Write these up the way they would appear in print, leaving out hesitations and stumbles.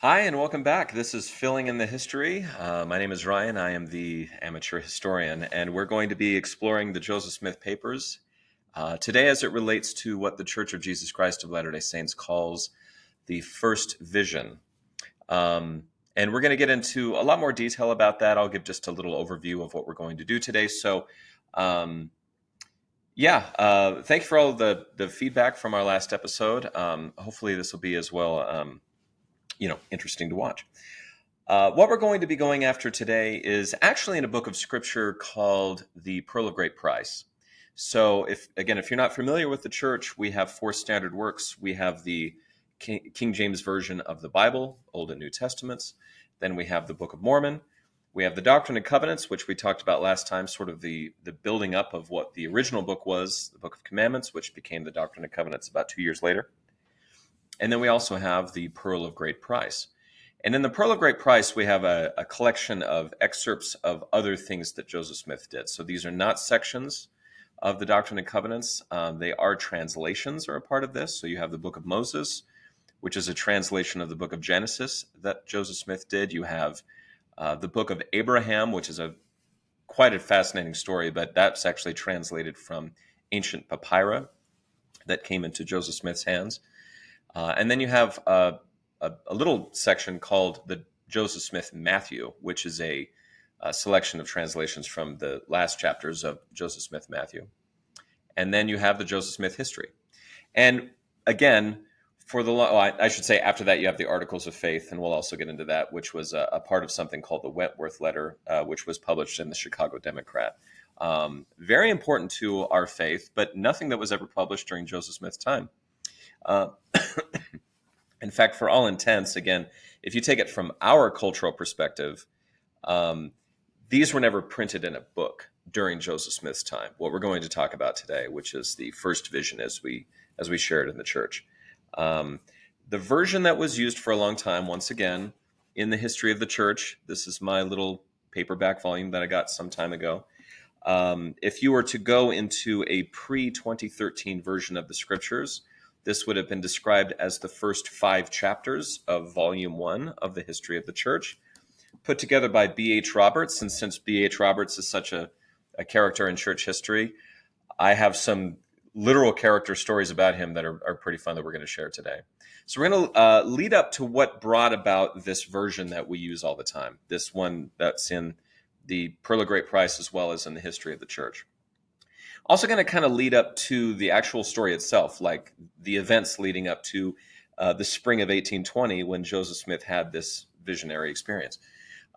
Hi, and welcome back. This is Filling in the History. My name is Ryan. I am the amateur historian, and we're going to be exploring the Joseph Smith papers today as it relates to what the Church of Jesus Christ of Latter-day Saints calls the first vision. And we're going to get into a lot more detail about that. I'll give just a little overview of what we're going to do today. So, thank you for all the feedback from our last episode. Hopefully this will be as well interesting to watch. What we're going to be going after today is actually in a book of scripture called the Pearl of Great Price. So if you're not familiar with the church, we have four standard works. We have the King James Version of the Bible, Old and New Testaments. Then we have the Book of Mormon. We have the Doctrine and Covenants, which we talked about last time, sort of the building up of what the original book was, the Book of Commandments, which became the Doctrine and Covenants about 2 years later. And then we also have the Pearl of Great Price. And in the Pearl of Great Price, we have a collection of excerpts of other things that Joseph Smith did. So these are not sections of the Doctrine and Covenants. They are translations are a part of this. So you have the Book of Moses, which is a translation of the Book of Genesis that Joseph Smith did. You have the Book of Abraham, which is quite a fascinating story, but that's actually translated from ancient papyri that came into Joseph Smith's hands. And then you have a little section called the Joseph Smith Matthew, which is a selection of translations from the last chapters of Joseph Smith Matthew. And then you have the Joseph Smith history. And again, I should say after that, you have the Articles of Faith, and we'll also get into that, which was a part of something called the Wentworth Letter, which was published in the Chicago Democrat. Very important to our faith, but nothing that was ever published during Joseph Smith's time. In fact, for all intents, again, if you take it from our cultural perspective, these were never printed in a book during Joseph Smith's time. What we're going to talk about today, which is the first vision as we shared in the church. The version that was used for a long time, once again, in the history of the church, this is my little paperback volume that I got some time ago. If you were to go into a pre-2013 version of the scriptures, this would have been described as the first 5 chapters of Volume 1 of the History of the Church, put together by B.H. Roberts. And since B.H. Roberts is such a character in church history, I have some literal character stories about him that are pretty fun that we're going to share today. So we're going to lead up to what brought about this version that we use all the time, this one that's in the Pearl of Great Price as well as in the History of the Church. Also going to kind of lead up to the actual story itself, like the events leading up to the spring of 1820 when Joseph Smith had this visionary experience.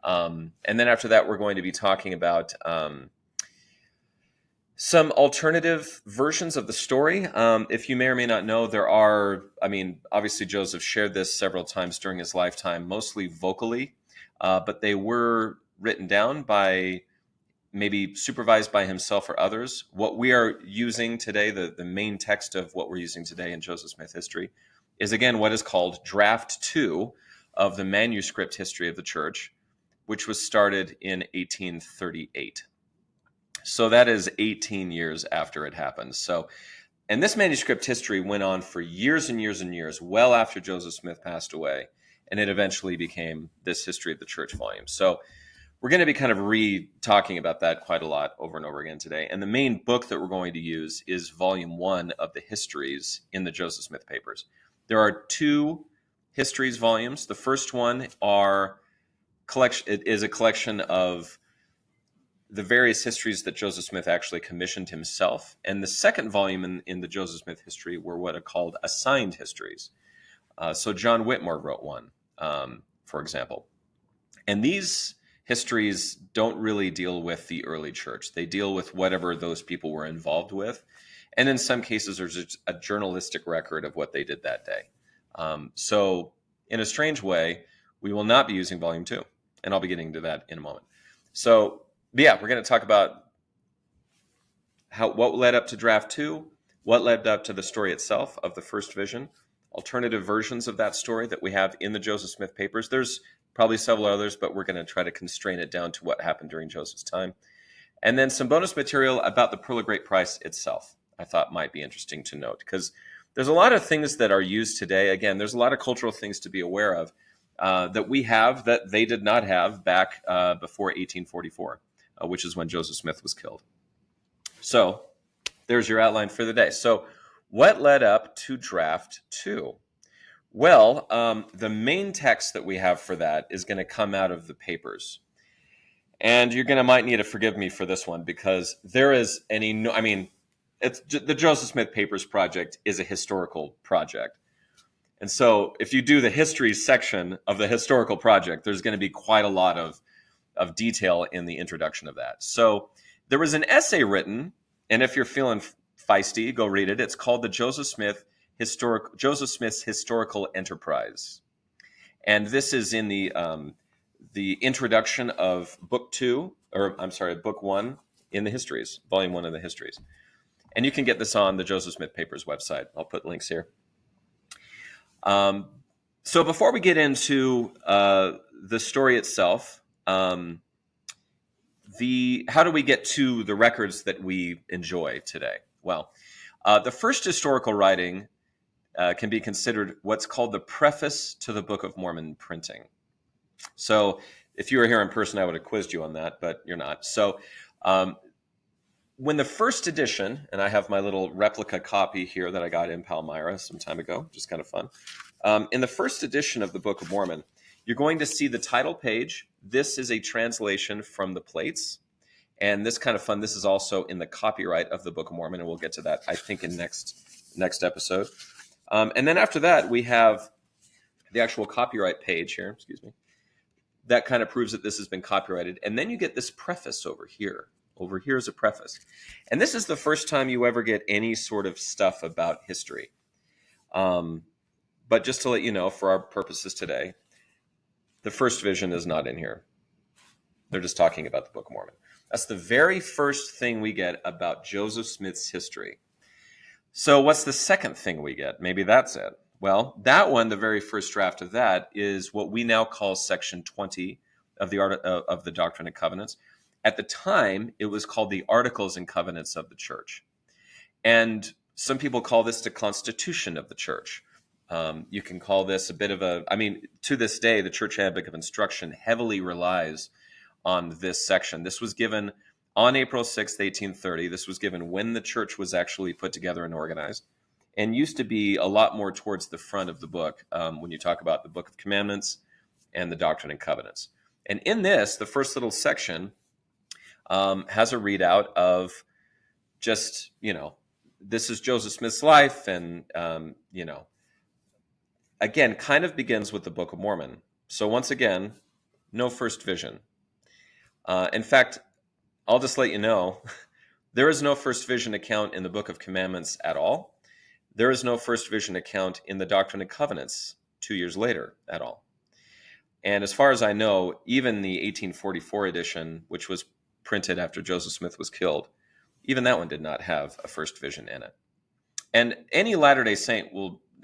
And then after that, we're going to be talking about some alternative versions of the story. If you may or may not know, obviously Joseph shared this several times during his lifetime, mostly vocally, but they were written down by maybe supervised by himself or others. What we are using today, the main text of what we're using today in Joseph Smith history, is again what is called Draft 2 of the manuscript history of the church, which was started in 1838. So that is 18 years after it happened. And this manuscript history went on for years and years and years, well after Joseph Smith passed away, and it eventually became this History of the Church volume. So we're going to be kind of talking about that quite a lot over and over again today. And the main book that we're going to use is Volume 1 of the Histories in the Joseph Smith papers. There are 2 Histories volumes. The first one is a collection of the various histories that Joseph Smith actually commissioned himself. And the second volume in the Joseph Smith history were what are called assigned histories. So John Whitmore wrote one, for example. And these histories don't really deal with the early church. They deal with whatever those people were involved with. And in some cases, there's just a journalistic record of what they did that day. So in a strange way, we will not be using Volume 2. And I'll be getting to that in a moment. So, we're going to talk about what led up to Draft 2, what led up to the story itself of the first vision, alternative versions of that story that we have in the Joseph Smith papers. There's probably several others, but we're going to try to constrain it down to what happened during Joseph's time. And then some bonus material about the Pearl of Great Price itself, I thought might be interesting to note, because there's a lot of things that are used today. Again, there's a lot of cultural things to be aware of. that we have that they did not have back before 1844, which is when Joseph Smith was killed. So there's your outline for the day. So what led up to draft 2? Well, the main text that we have for that is going to come out of the papers. And you're going to might need to forgive me for this one because there is it's the Joseph Smith Papers project is a historical project. And so if you do the history section of the historical project, there's going to be quite a lot of detail in the introduction of that. So there was an essay written, and if you're feeling feisty, go read it. It's called the Joseph Smith's Historical Enterprise. And this is in the introduction of book 1 in the histories, volume 1 of the histories. And you can get this on the Joseph Smith Papers website. I'll put links here. So before we get into the story itself, how do we get to the records that we enjoy today? Well, the first historical writing can be considered what's called the preface to the Book of Mormon printing. So if you were here in person, I would have quizzed you on that, but you're not. So when the first edition, and I have my little replica copy here that I got in Palmyra some time ago, which is kind of fun. In the first edition of the Book of Mormon, you're going to see the title page. This is a translation from the plates. And this kind of fun, this is also in the copyright of the Book of Mormon, and we'll get to that, I think, in next episode. And then after that, we have the actual copyright page here, excuse me. That kind of proves that this has been copyrighted. And then you get this preface over here. Over here is a preface. And this is the first time you ever get any sort of stuff about history. But just to let you know, for our purposes today, the first vision is not in here. They're just talking about the Book of Mormon. That's the very first thing we get about Joseph Smith's history. So what's the second thing we get? Maybe that's it. Well, that one, the very first draft of that, is what we now call Section 20 of the Doctrine and Covenants. At the time, it was called the Articles and Covenants of the Church. And some people call this the Constitution of the Church. You can call this a bit of to this day, the Church Handbook of Instruction heavily relies on this section. This was given on April 6th, 1830. This was given when the church was actually put together and organized, and used to be a lot more towards the front of the book when you talk about the Book of Commandments and the Doctrine and Covenants. And in this, the first little section has a readout of just, this is Joseph Smith's life, and, again, kind of begins with the Book of Mormon. So once again, no first vision. In fact, I'll just let you know, there is no first vision account in the Book of Commandments at all. There is no first vision account in the Doctrine and Covenants 2 years later at all. And as far as I know, even the 1844 edition, which was printed after Joseph Smith was killed, even that one did not have a first vision in it. And any Latter-day Saint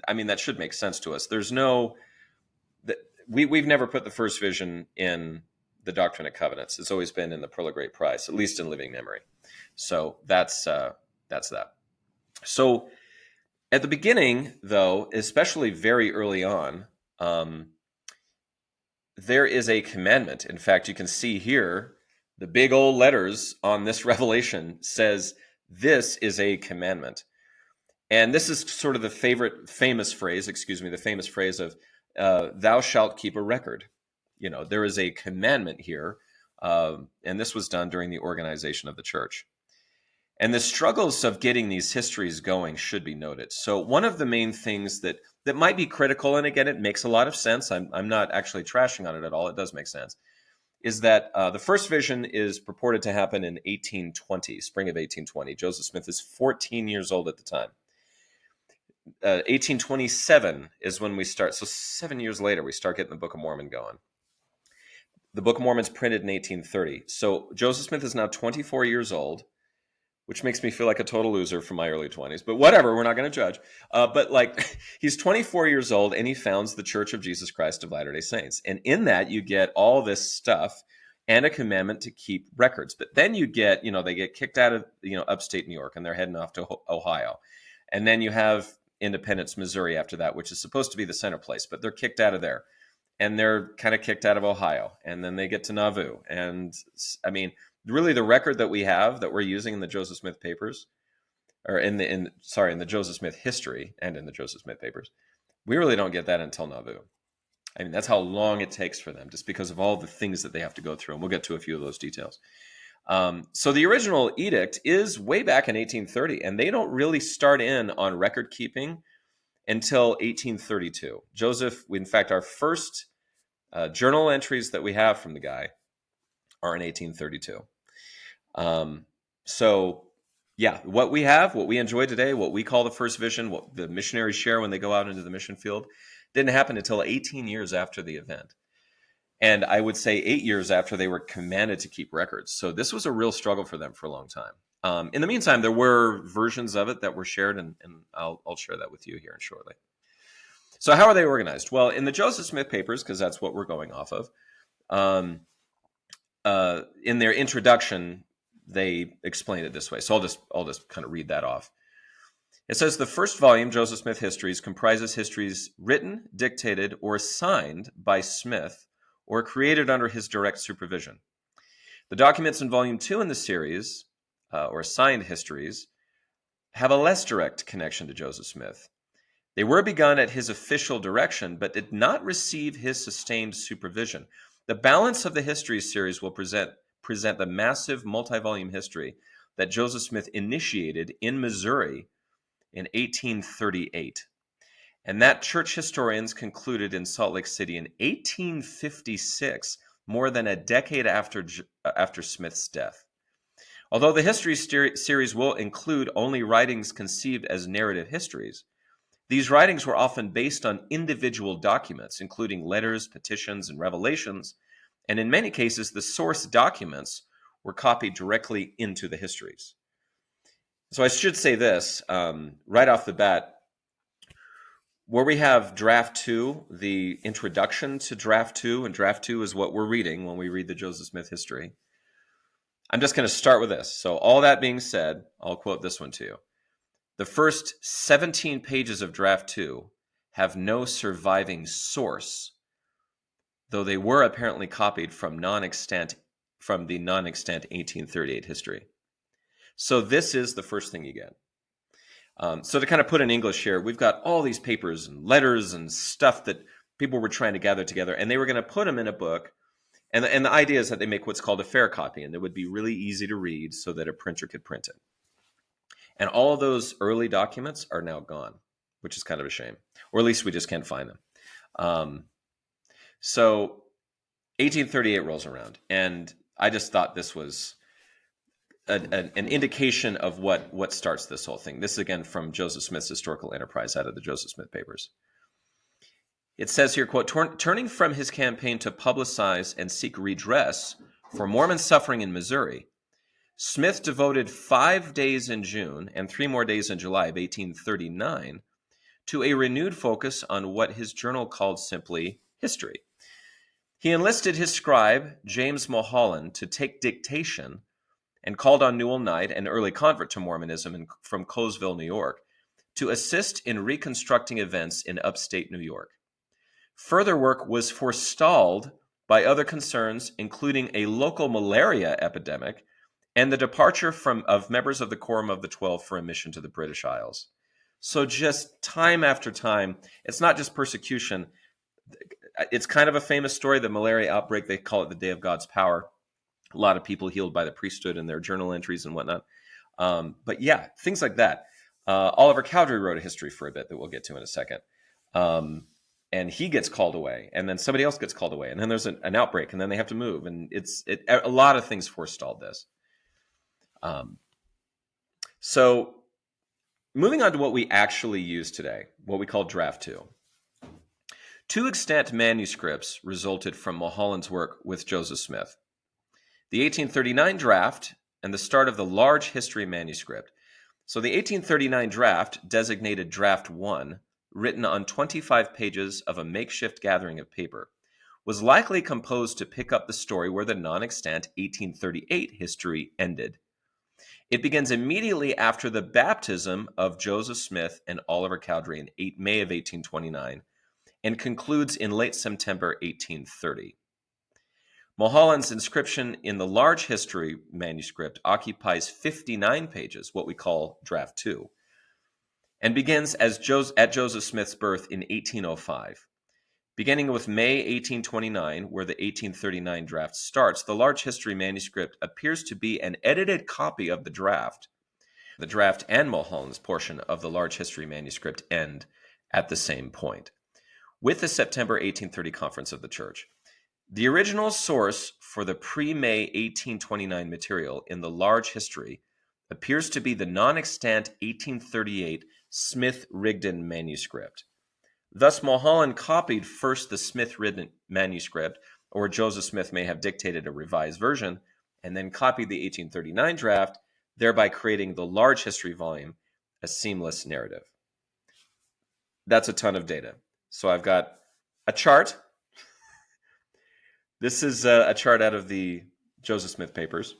that should make sense to us. We've never put the first vision in the Doctrine and Covenants. It's always been in the Pearl of Great Price, at least in living memory. So that's that. So at the beginning, though, especially very early on, there is a commandment. In fact, you can see here, the big old letters on this revelation says, this is a commandment. And this is sort of the famous phrase of, thou shalt keep a record. There is a commandment here, and this was done during the organization of the church. And the struggles of getting these histories going should be noted. So one of the main things that might be critical, and again, it makes a lot of sense. I'm not actually trashing on it at all. It does make sense. Is that the first vision is purported to happen in 1820, spring of 1820. Joseph Smith is 14 years old at the time. 1827 is when we start. So 7 years later, we start getting the Book of Mormon going. The Book of Mormon's printed in 1830. So Joseph Smith is now 24 years old, which makes me feel like a total loser from my early 20s. But whatever, we're not going to judge. But he's 24 years old, and he founds the Church of Jesus Christ of Latter-day Saints. And in that, you get all this stuff and a commandment to keep records. But then you get, they get kicked out of, upstate New York, and they're heading off to Ohio. And then you have Independence, Missouri after that, which is supposed to be the center place, but they're kicked out of there. and they're kind of kicked out of Ohio, and then they get to Nauvoo. And I mean, really, the record that we have that we're using in the Joseph Smith papers, or in the Joseph Smith history and in the Joseph Smith papers, we really don't get that until Nauvoo. I mean, that's how long it takes for them, just because of all the things that they have to go through, and we'll get to a few of those details. So the original edict is way back in 1830, and they don't really start in on record keeping until 1832. Joseph, in fact, our first journal entries that we have from the guy are in 1832. So, yeah, what we have, what we enjoy today, what we call the first vision, what the missionaries share when they go out into the mission field, didn't happen until 18 years after the event. And I would say 8 years after they were commanded to keep records. So this was a real struggle for them for a long time. In the meantime, there were versions of it that were shared, and I'll share that with you here shortly. So how are they organized? Well, in the Joseph Smith papers, because that's what we're going off of, in their introduction, they explain it this way. So I'll just kind of read that off. It says the first volume, Joseph Smith Histories, comprises histories written, dictated, or signed by Smith, or created under his direct supervision. The documents in volume 2 in the series, or signed histories, have a less direct connection to Joseph Smith. They were begun at his official direction, but did not receive his sustained supervision. The balance of the histories series will present the massive multi-volume history that Joseph Smith initiated in Missouri in 1838. And that church historians concluded in Salt Lake City in 1856, more than a decade after Smith's death. Although the history series will include only writings conceived as narrative histories, these writings were often based on individual documents, including letters, petitions, and revelations, and in many cases, the source documents were copied directly into the histories. So I should say this right off the bat, where we have Draft 2, the introduction to Draft 2, and Draft 2 is what we're reading when we read the Joseph Smith history. I'm just going to start with this. So all that being said, I'll quote this one to you. The first 17 pages of Draft 2 have no surviving source, though they were apparently copied from the non-extant 1838 history. So this is the first thing you get. So to kind of put in English here, we've got all these papers and letters and stuff that people were trying to gather together, and they were going to put them in a book. And the idea is that they make what's called a fair copy, and it would be really easy to read so that a printer could print it. And all of those early documents are now gone, which is kind of a shame. Or at least we just can't find them. So 1838 rolls around, and I just thought this was an indication of what starts this whole thing. This is, again, from Joseph Smith's Historical Enterprise out of the Joseph Smith papers. It says here, quote, turning from his campaign to publicize and seek redress for Mormon suffering in Missouri, Smith devoted 5 days in June and 3 more days in July of 1839 to a renewed focus on what his journal called simply history. He enlisted his scribe, James Mulholland, to take dictation and called on Newell Knight, an early convert to Mormonism from Colesville, New York, to assist in reconstructing events in upstate New York. Further work was forestalled by other concerns, including a local malaria epidemic and the departure of members of the Quorum of the 12 for a mission to the British Isles. So just time after time, it's not just persecution. It's kind of a famous story, the malaria outbreak. They call it the Day of God's Power. A lot of people healed by the priesthood in their journal entries and whatnot. But yeah, things like that. Oliver Cowdery wrote a history for a bit that we'll get to in a second. And he gets called away, and then somebody else gets called away, and then there's an outbreak, and then they have to move. And a lot of things forestalled this. So moving on to what we actually use today, what we call Draft 2. 2 extant manuscripts resulted from Mulholland's work with Joseph Smith. The 1839 draft and the start of the large history manuscript. So the 1839 draft, designated Draft 1, written on 25 pages of a makeshift gathering of paper, was likely composed to pick up the story where the non-extant 1838 history ended. It begins immediately after the baptism of Joseph Smith and Oliver Cowdery in May of 1829, and concludes in late September 1830. Mulholland's inscription in the large history manuscript occupies 59 pages, what we call Draft 2, and begins at Joseph Smith's birth in 1805. Beginning with May 1829, where the 1839 draft starts, the large history manuscript appears to be an edited copy of the draft. The draft and Mulholland's portion of the large history manuscript end at the same point, with the September 1830 Conference of the Church. The original source for the pre-May 1829 material in the large history appears to be the non-extant 1838 Smith-Rigdon manuscript. Thus, Mulholland copied first the Smith-Rigdon manuscript, or Joseph Smith may have dictated a revised version, and then copied the 1839 draft, thereby creating the large history volume, a seamless narrative. That's a ton of data. So I've got a chart. This is a chart out of the Joseph Smith papers.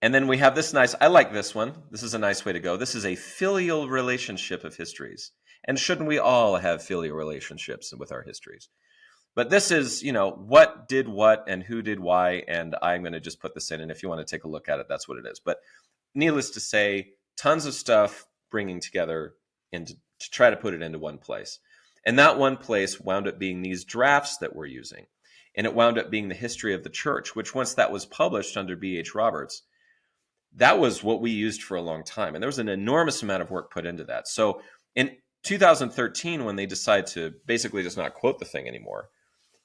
And then we have this nice, I like this one. This is a nice way to go. This is a filial relationship of histories. And shouldn't we all have filial relationships with our histories? But this is, what did what and who did why, and I'm going to just put this in, and if you want to take a look at it, that's what it is. But needless to say, tons of stuff bringing together to try to put it into one place. And that one place wound up being these drafts that we're using. And it wound up being the history of the church, which once that was published under B.H. Roberts, that was what we used for a long time. And there was an enormous amount of work put into that. So in 2013, when they decide to basically just not quote the thing anymore,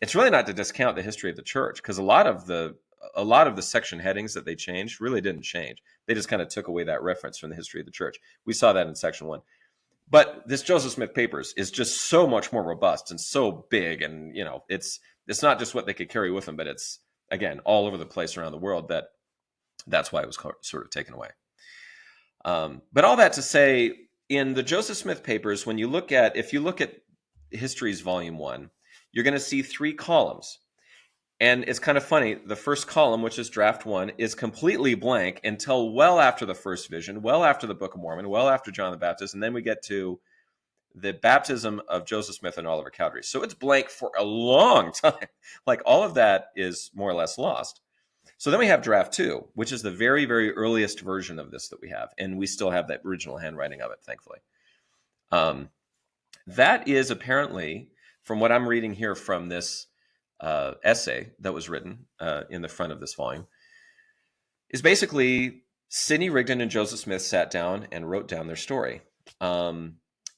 it's really not to discount the history of the church, because a lot of the section headings that they changed really didn't change. They just kind of took away that reference from the history of the church. We saw that in section 1. But this Joseph Smith papers is just so much more robust and so big, and it's not just what they could carry with them, but it's, again, all over the place around the world. That's why it was sort of taken away. But all that to say, in the Joseph Smith papers, if you look at Histories Volume 1, you're going to see 3 columns. And it's kind of funny. The first column, which is Draft 1, is completely blank until well after the first vision, well after the Book of Mormon, well after John the Baptist, and then we get to the baptism of Joseph Smith and Oliver Cowdery. So it's blank for a long time. Like, all of that is more or less lost. So then we have Draft 2, which is the very, very earliest version of this that we have. And we still have that original handwriting of it, thankfully. That is apparently, from what I'm reading here from this essay that was written in the front of this volume, is basically Sidney Rigdon and Joseph Smith sat down and wrote down their story.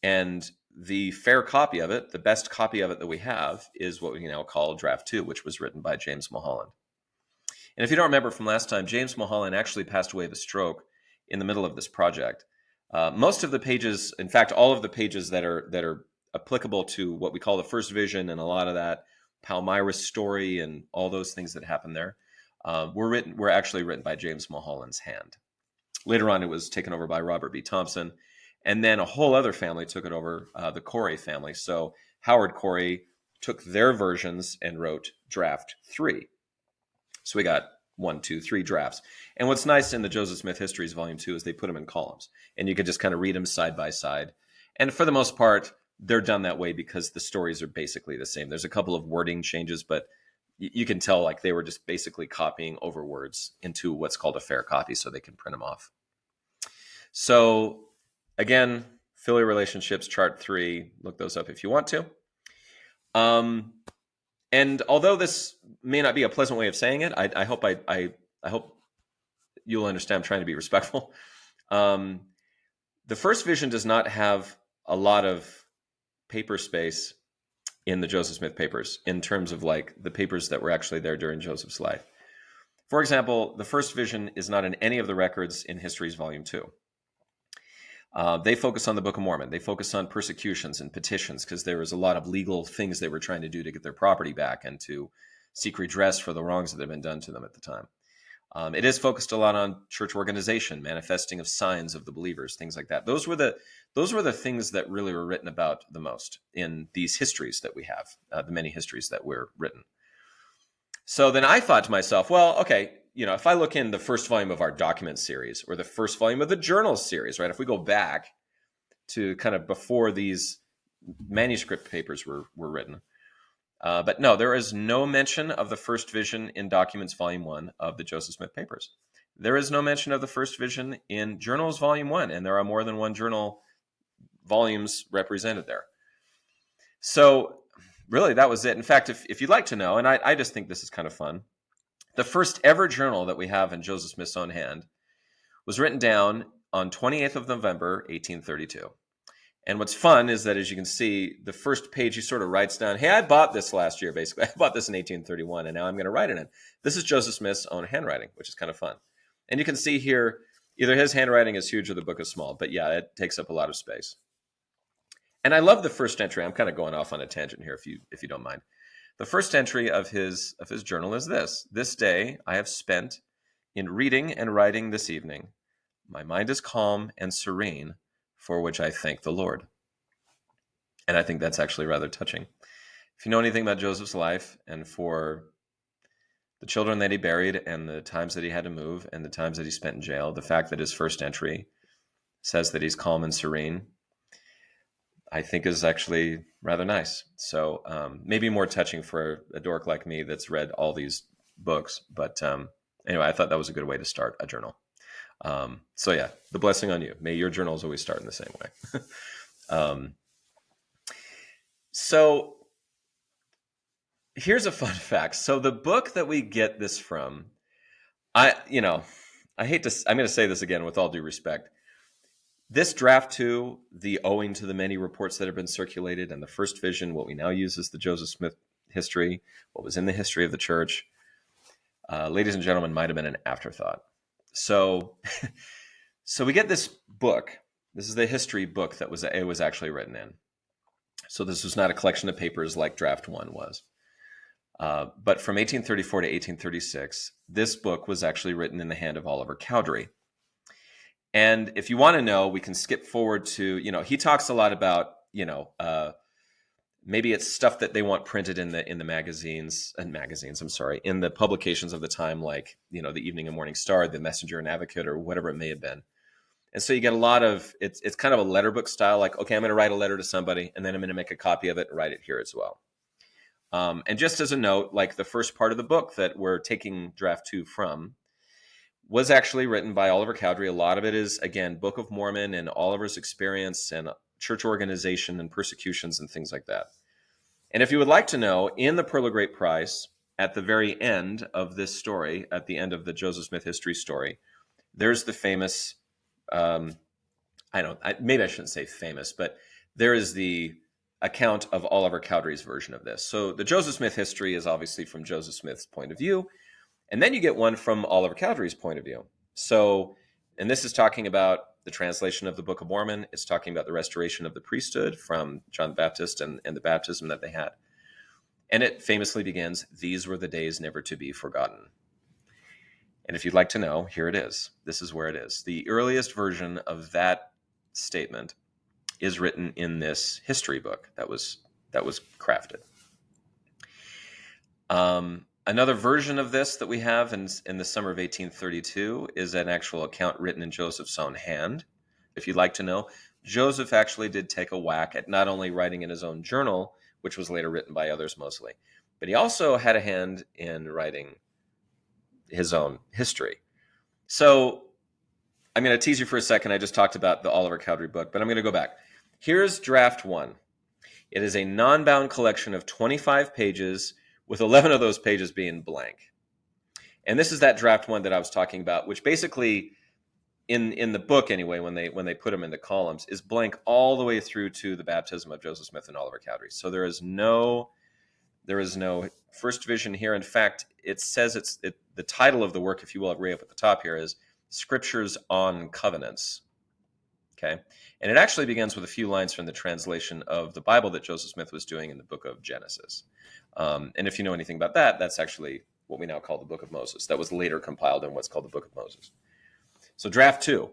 And the fair copy of it, the best copy of it that we have, is what we now call Draft 2, which was written by James Mulholland. And if you don't remember from last time, James Mulholland actually passed away of a stroke in the middle of this project. Most of the pages, in fact, all of the pages that are applicable to what we call the first vision, and a lot of that Palmyra's story and all those things that happened there, were actually written by James Mulholland's hand. Later on, it was taken over by Robert B. Thompson, and then a whole other family took it over, the Corey family. So Howard Corey took their versions and wrote Draft 3. So we got 1, 2, 3 drafts. And what's nice in the Joseph Smith Histories Volume 2 is they put them in columns, and you can just kind of read them side by side. And for the most part, they're done that way because the stories are basically the same. There's a couple of wording changes, but you can tell like they were just basically copying over words into what's called a fair copy so they can print them off. So again, filial relationships, chart 3, look those up if you want to. And although this may not be a pleasant way of saying it, I hope you'll understand I'm trying to be respectful. The first vision does not have a lot of paper space in the Joseph Smith papers in terms of like the papers that were actually there during Joseph's life. For example, the first vision is not in any of the records in Histories Volume 2. They focus on the Book of Mormon. They focus on persecutions and petitions because there was a lot of legal things they were trying to do to get their property back and to seek redress for the wrongs that had been done to them at the time. It is focused a lot on church organization, manifesting of signs of the believers, things like that. Those were the things that really were written about the most in these histories that we have, the many histories that were written. So then I thought to myself, well, okay, if I look in the first volume of our document series or the first volume of the journal series, right? If we go back to kind of before these manuscript papers were written. But no, there is no mention of the first vision in Documents Volume 1 of the Joseph Smith Papers. There is no mention of the first vision in Journals Volume 1, and there are more than one journal volumes represented there. So really, that was it. In fact, if you'd like to know, and I just think this is kind of fun, the first ever journal that we have in Joseph Smith's own hand was written down on 28th of November, 1832. And what's fun is that, as you can see, the first page he sort of writes down, hey, I bought this last year, basically. I bought this in 1831, and now I'm going to write it in. This is Joseph Smith's own handwriting, which is kind of fun. And you can see here, either his handwriting is huge or the book is small. But yeah, it takes up a lot of space. And I love the first entry. I'm kind of going off on a tangent here, if you don't mind. The first entry of his journal is this. This day I have spent in reading and writing this evening. My mind is calm and serene, for which I thank the Lord. And I think that's actually rather touching. If you know anything about Joseph's life, and for the children that he buried and the times that he had to move and the times that he spent in jail, the fact that his first entry says that he's calm and serene, I think is actually rather nice. So maybe more touching for a dork like me that's read all these books. But anyway, I thought that was a good way to start a journal. So yeah, the blessing on you. May your journals always start in the same way. So here's a fun fact. So the book that we get this from, I'm going to say this again with all due respect. This draft 2, the owing to the many reports that have been circulated, and the first vision, what we now use as the Joseph Smith history, what was in the history of the church, ladies and gentlemen, might have been an afterthought. So we get this book. This is the history book that it was actually written in. So this was not a collection of papers like draft 1 was. But from 1834 to 1836, this book was actually written in the hand of Oliver Cowdery. And if you want to know, we can skip forward to, he talks a lot about, maybe it's stuff that they want printed in the magazines, in the publications of the time, like, the Evening and Morning Star, the Messenger and Advocate, or whatever it may have been. And so you get a lot of, it's kind of a letter book style, like, okay, I'm going to write a letter to somebody, and then I'm going to make a copy of it and write it here as well. And just as a note, like the first part of the book that we're taking draft 2 from was actually written by Oliver Cowdery. A lot of it is, again, Book of Mormon and Oliver's experience and church organization and persecutions and things like that. And if you would like to know, in the Pearl of Great Price, at the very end of this story, at the end of the Joseph Smith history story, there's the famous, maybe I shouldn't say famous, but there is the account of Oliver Cowdery's version of this. So the Joseph Smith history is obviously from Joseph Smith's point of view. And then you get one from Oliver Cowdery's point of view. So, and this is talking about the translation of the Book of Mormon. It's talking about the restoration of the priesthood from John the Baptist and the baptism that they had. And it famously begins, "These were the days never to be forgotten." And if you'd like to know, here it is. This is where it is. The earliest version of that statement is written in this history book that was crafted. Another version of this that we have in the summer of 1832 is an actual account written in Joseph's own hand. If you'd like to know, Joseph actually did take a whack at not only writing in his own journal, which was later written by others mostly, but he also had a hand in writing his own history. So I'm going to tease you for a second. I just talked about the Oliver Cowdery book, but I'm going to go back. Here's draft 1. It is a non-bound collection of 25 pages, with 11 of those pages being blank. And this is that draft 1 that I was talking about, which basically, in the book anyway, when they put them in the columns, is blank all the way through to the baptism of Joseph Smith and Oliver Cowdery. So there is no first vision here. In fact, it says the title of the work, if you will, right up at the top here, is Scriptures on Covenants. Okay, and it actually begins with a few lines from the translation of the Bible that Joseph Smith was doing in the book of Genesis. And if you know anything about that, that's actually what we now call the Book of Moses. That was later compiled in what's called the Book of Moses. So draft 2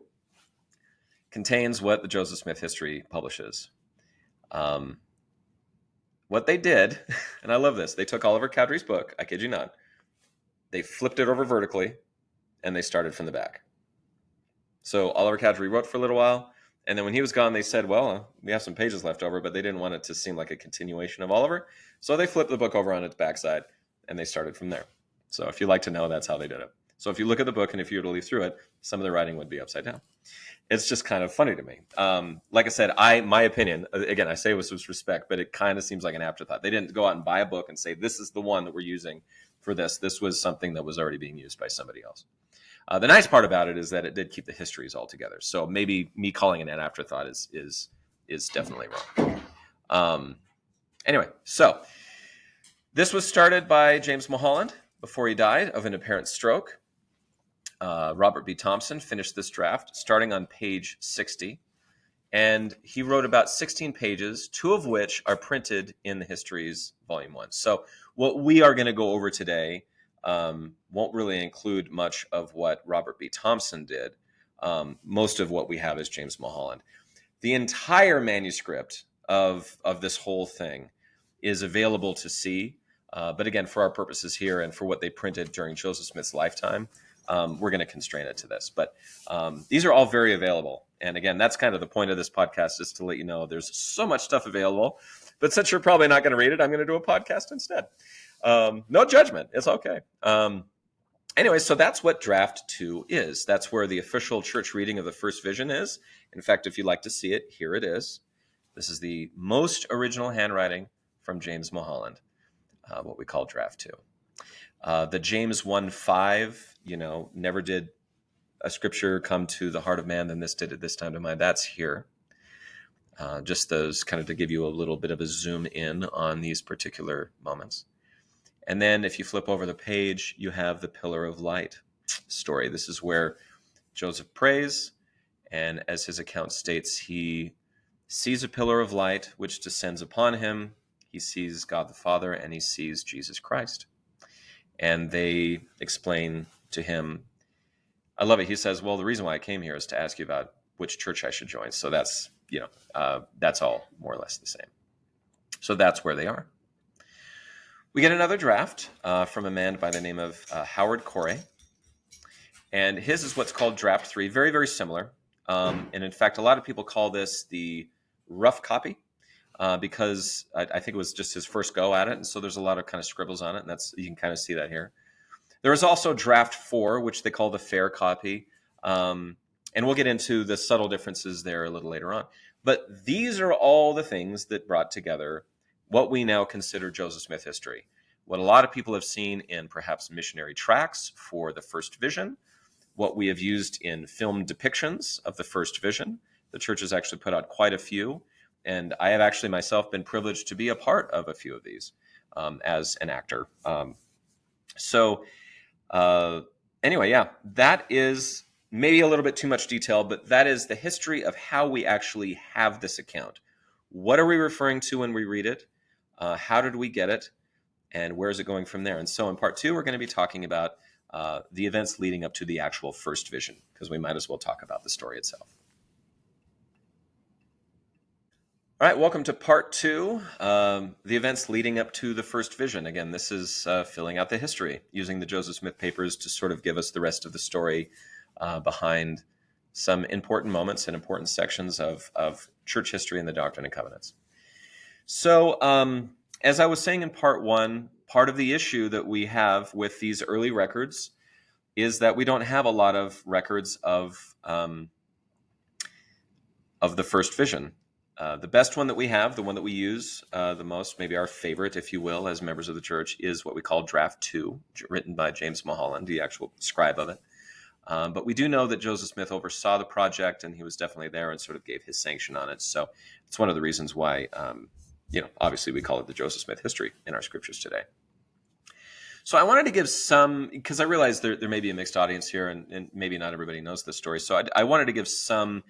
contains what the Joseph Smith history publishes. What they did, and I love this, they took Oliver Cowdery's book, I kid you not, they flipped it over vertically, and they started from the back. So Oliver Cowdery wrote for a little while, And then when he was gone, they said, well, we have some pages left over, but they didn't want it to seem like a continuation of Oliver. So they flipped the book over on its backside and they started from there. So if you'd like to know, that's how they did it. So if you look at the book and if you were to leaf through it, some of the writing would be upside down. It's just kind of funny to me. Like I said, my opinion, again, I say it with respect, but it kind of seems like an afterthought. They didn't go out and buy a book and say, this is the one that we're using for this. This was something that was already being used by somebody else. The nice part about it is that it did keep the histories all together. So maybe me calling it an afterthought is definitely wrong. Anyway, so this was started by James Mulholland before he died of an apparent stroke. Robert B. Thompson finished this draft starting on page 60. And he wrote about 16 pages, 2 of which are printed in the Histories, Volume 1. So what we are going to go over today won't really include much of what Robert B. Thompson did. Most of what we have is James Mulholland. The entire manuscript of this whole thing is available to see. But again, for our purposes here and for what they printed during Joseph Smith's lifetime, we're going to constrain it to this. But these are all very available. And again, that's kind of the point of this podcast, is to let you know there's so much stuff available. But since you're probably not going to read it, I'm going to do a podcast instead. No judgment. It's okay. Anyway, so that's what Draft 2 is. That's where the official church reading of the first vision is. In fact, if you'd like to see it, here it is. This is the most original handwriting from James Mulholland, what we call Draft 2. The James 1:5, never did a scripture come to the heart of man than this did at this time to mind. That's here. Just those kind of to give you a little bit of a zoom in on these particular moments. And then if you flip over the page, you have the Pillar of Light story. This is where Joseph prays, and as his account states, he sees a pillar of light which descends upon him. He sees God the Father, and he sees Jesus Christ. And they explain to him, I love it. He says, well, the reason why I came here is to ask you about which church I should join. So that's, that's all more or less the same. So that's where they are. We get another draft from a man by the name of Howard Corey. And his is what's called Draft 3, very, very similar. And in fact, a lot of people call this the rough copy because I think it was just his first go at it. And so there's a lot of kind of scribbles on it. And you can kind of see that here. There is also Draft 4, which they call the fair copy. And we'll get into the subtle differences there a little later on. But these are all the things that brought together what we now consider Joseph Smith history. What a lot of people have seen in perhaps missionary tracts for the first vision, what we have used in film depictions of the first vision. The church has actually put out quite a few. And I have actually myself been privileged to be a part of a few of these as an actor. Anyway, yeah, that is maybe a little bit too much detail, but that is the history of how we actually have this account. What are we referring to when we read it? How did we get it? And where is it going from there? And so in part 2, we're going to be talking about the events leading up to the actual first vision, because we might as well talk about the story itself. All right, welcome to part 2, the events leading up to the first vision. Again, this is filling out the history, using the Joseph Smith papers to sort of give us the rest of the story behind some important moments and important sections of church history and the Doctrine and Covenants. So, as I was saying in part 1, part of the issue that we have with these early records is that we don't have a lot of records of the first vision. The best one that we have, the one that we use the most, maybe our favorite, if you will, as members of the church, is what we call Draft 2, written by James Mulholland, the actual scribe of it. But we do know that Joseph Smith oversaw the project, and he was definitely there and sort of gave his sanction on it. So it's one of the reasons why, obviously we call it the Joseph Smith history in our scriptures today. So I wanted to give some, because I realize there may be a mixed audience here, and maybe not everybody knows this story. So I wanted to give some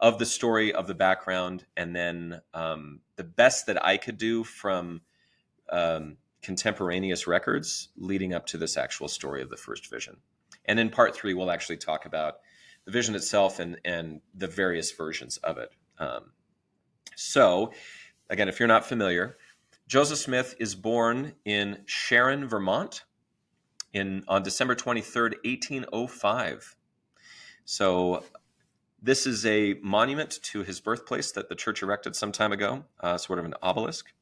of the story, of the background, and then the best that I could do from contemporaneous records leading up to this actual story of the first vision. And in part 3, we'll actually talk about the vision itself and the various versions of it. So, again, if you're not familiar, Joseph Smith is born in Sharon, Vermont on December 23rd, 1805. So This is a monument to his birthplace that the church erected some time ago, sort of an obelisk.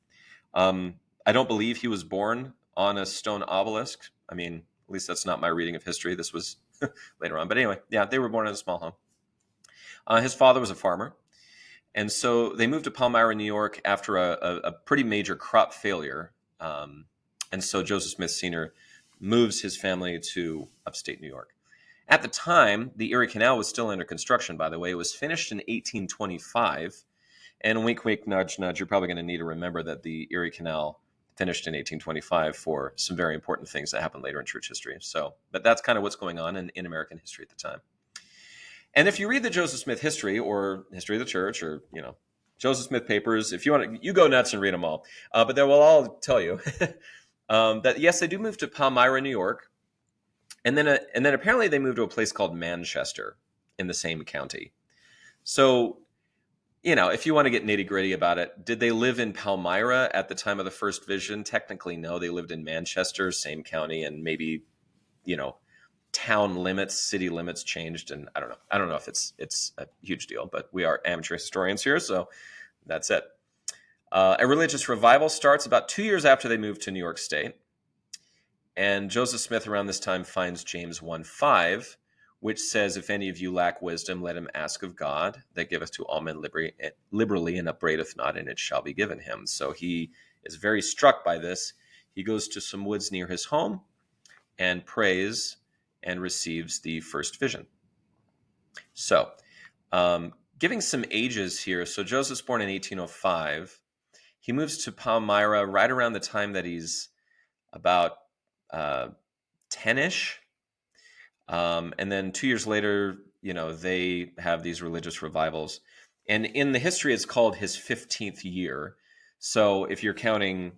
I don't believe he was born on a stone obelisk. I mean, at least that's not my reading of history. This was later on. But anyway, yeah, they were born in a small home. His father was a farmer. And so they moved to Palmyra, New York after a pretty major crop failure. And so Joseph Smith Sr. moves his family to upstate New York. At the time, the Erie Canal was still under construction, by the way. It was finished in 1825. And wink, wink, nudge, nudge, you're probably going to need to remember that the Erie Canal finished in 1825 for some very important things that happened later in church history. So, but that's kind of what's going on in American history at the time. And if you read the Joseph Smith history or history of the church or, Joseph Smith papers, if you want to, you go nuts and read them all. But they will all tell you that, yes, they do move to Palmyra, New York. And then apparently they moved to a place called Manchester in the same county. So, if you want to get nitty gritty about it, did they live in Palmyra at the time of the first vision? Technically, no. They lived in Manchester, same county, and maybe, town limits, city limits changed. And I don't know if it's a huge deal, but we are amateur historians here, so that's it. A religious revival starts about 2 years after they moved to New York State. And Joseph Smith around this time finds James 1:5, which says, if any of you lack wisdom, let him ask of God, that giveth to all men liberally and upbraideth not, and it shall be given him. So he is very struck by this. He goes to some woods near his home and prays and receives the first vision. So, giving some ages here. So Joseph's born in 1805. He moves to Palmyra right around the time that he's about 10-ish. And then 2 years later, they have these religious revivals. And in the history, it's called his 15th year. So if you're counting,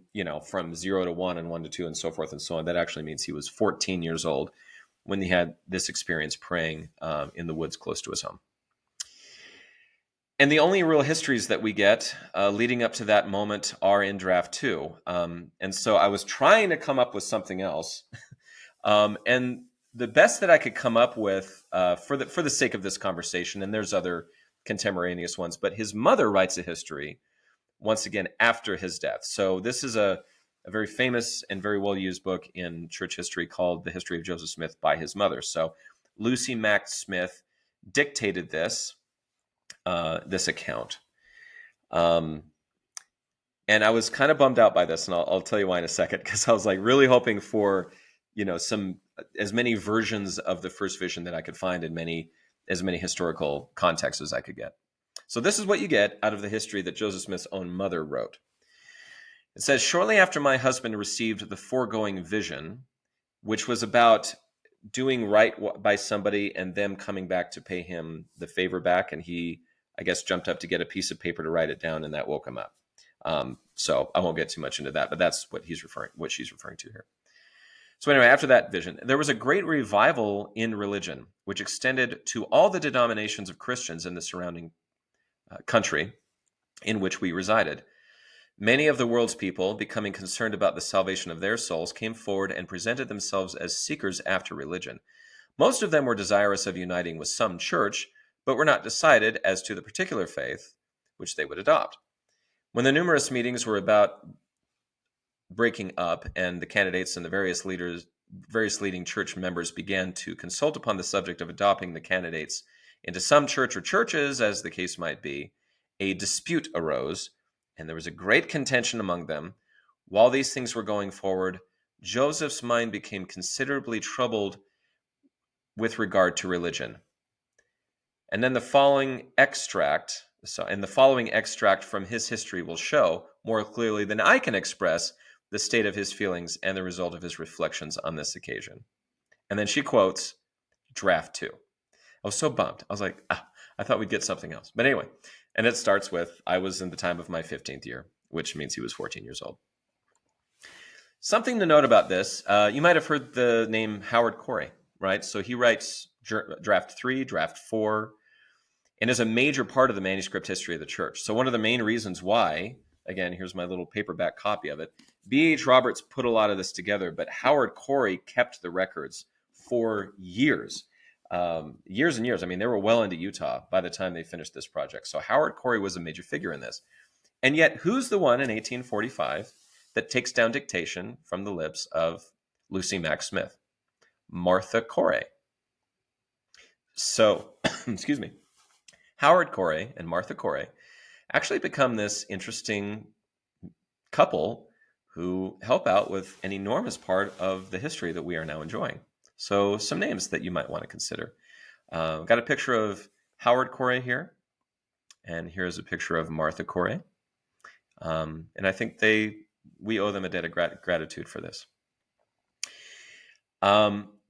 from 0 to 1 and 1 to 2 and so forth and so on, that actually means he was 14 years old when he had this experience praying in the woods close to his home. And the only real histories that we get leading up to that moment are in draft 2. And so I was trying to come up with something else. And the best that I could come up with for the sake of this conversation, and there's other contemporaneous ones, but his mother writes a history once again after his death. So this is a very famous and very well-used book in church history called The History of Joseph Smith by his mother. So Lucy Mack Smith dictated this account. And I was kind of bummed out by this, and I'll tell you why in a second, because I was like really hoping for, as many versions of the first vision that I could find in as many historical contexts as I could get. So this is what you get out of the history that Joseph Smith's own mother wrote. It says, shortly after my husband received the foregoing vision, which was about doing right by somebody and them coming back to pay him the favor back, and he, I guess, jumped up to get a piece of paper to write it down, and that woke him up. So I won't get too much into that, but that's what she's referring to here. So anyway, after that vision, there was a great revival in religion, which extended to all the denominations of Christians in the surrounding country in which we resided. Many of the world's people, becoming concerned about the salvation of their souls, came forward and presented themselves as seekers after religion. Most of them were desirous of uniting with some church, but were not decided as to the particular faith which they would adopt. When the numerous meetings were about breaking up, and the candidates and the various leading church members began to consult upon the subject of adopting the candidates into some church or churches, as the case might be, a dispute arose, and there was a great contention among them. While these things were going forward, Joseph's mind became considerably troubled with regard to religion. And then the following extract from his history will show more clearly than I can express the state of his feelings and the result of his reflections on this occasion. And then she quotes draft 2. I was so bummed. I was like, I thought we'd get something else. But anyway, and it starts with, I was in the time of my 15th year, which means he was 14 years old. Something to note about this, you might have heard the name Howard Corey, right? So he writes draft 3, draft 4, and is a major part of the manuscript history of the church. So one of the main reasons why, again, here's my little paperback copy of it, B.H. Roberts put a lot of this together, but Howard Corey kept the records for years. years and years. I mean, they were well into Utah by the time they finished this project. So Howard Corey was a major figure in this. And yet, who's the one in 1845 that takes down dictation from the lips of Lucy Mack Smith? Martha Corey. So, excuse me, Howard Corey and Martha Corey actually become this interesting couple who help out with an enormous part of the history that we are now enjoying. So, some names that you might want to consider. Got a picture of Howard Corey here, and here's a picture of Martha Corey. And I think we owe them a debt of gratitude for this.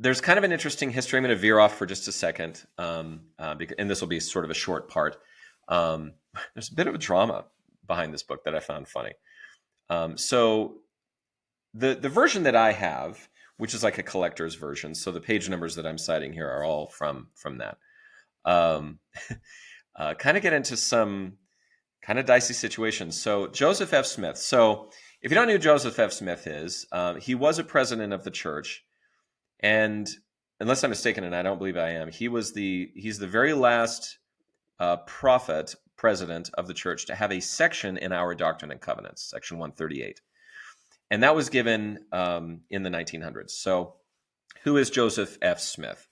There's kind of an interesting history. I'm going to veer off for just a second, and this will be sort of a short part. There's a bit of a drama behind this book that I found funny. So the version that I have, which is like a collector's version, so the page numbers that I'm citing here are all from that. Kind of get into some kind of dicey situations. So Joseph F. Smith. So if you don't know who Joseph F. Smith is, he was a president of the church. And unless I'm mistaken, and I don't believe I am, he's the very last president of the church to have a section in our Doctrine and Covenants, section 138. And that was given in the 1900s. So who is Joseph F. Smith?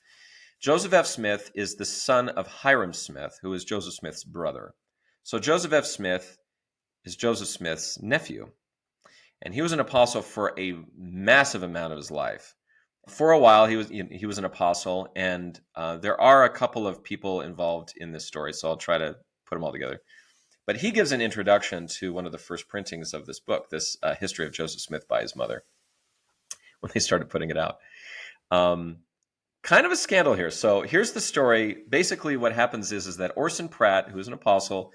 Joseph F. Smith is the son of Hiram Smith, who is Joseph Smith's brother. So Joseph F. Smith is Joseph Smith's nephew. And he was an apostle for a massive amount of his life. For a while, he was an apostle, and there are a couple of people involved in this story, so I'll try to put them all together. But he gives an introduction to one of the first printings of this book, this History of Joseph Smith by his mother, when they started putting it out. Kind of a scandal here. So here's the story. Basically, what happens is that Orson Pratt, who's an apostle,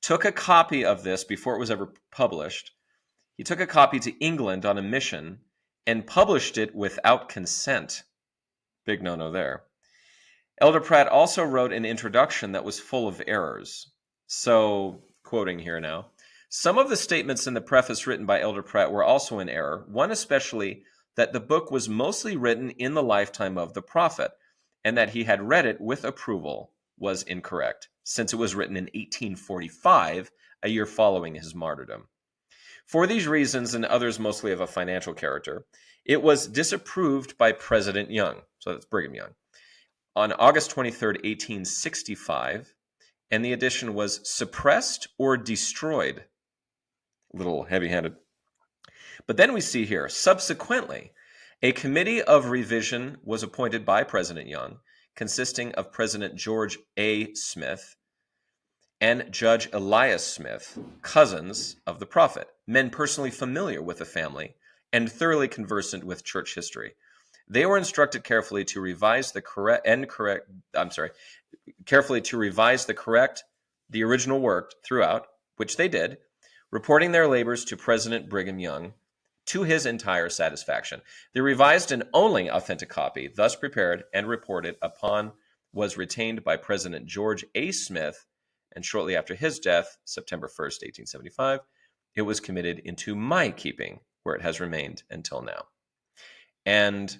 took a copy of this before it was ever published. He took a copy to England on a mission and published it without consent. Big no-no there. Elder Pratt also wrote an introduction that was full of errors. So, quoting here now, some of the statements in the preface written by Elder Pratt were also in error, one especially that the book was mostly written in the lifetime of the prophet, and that he had read it with approval was incorrect, since it was written in 1845, a year following his martyrdom. For these reasons, and others mostly of a financial character, it was disapproved by President Young, so that's Brigham Young, on August 23rd, 1865, and the edition was suppressed or destroyed. A little heavy-handed. But then we see here, subsequently, a committee of revision was appointed by President Young, consisting of President George A. Smith and Judge Elias Smith, cousins of the prophet, men personally familiar with the family and thoroughly conversant with church history. They were instructed carefully to revise the original work throughout, which they did, reporting their labors to President Brigham Young to his entire satisfaction. The revised and only authentic copy, thus prepared and reported upon, was retained by President George A. Smith, and shortly after his death, September 1st, 1875, it was committed into my keeping, where it has remained until now. And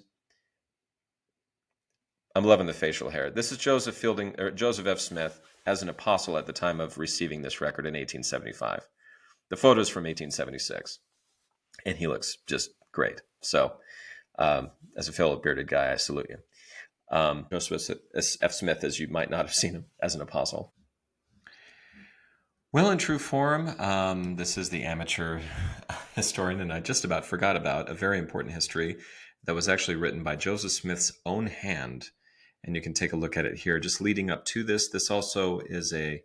I'm loving the facial hair. This is Joseph F. Smith as an apostle at the time of receiving this record in 1875. The photo's from 1876, and he looks just great. So, as a fellow bearded guy, I salute you. Joseph F. Smith, as you might not have seen him as an apostle. Well, in true form, this is the amateur historian, and I just about forgot about a very important history that was actually written by Joseph Smith's own hand. And you can take a look at it here. Just leading up to this, this also is a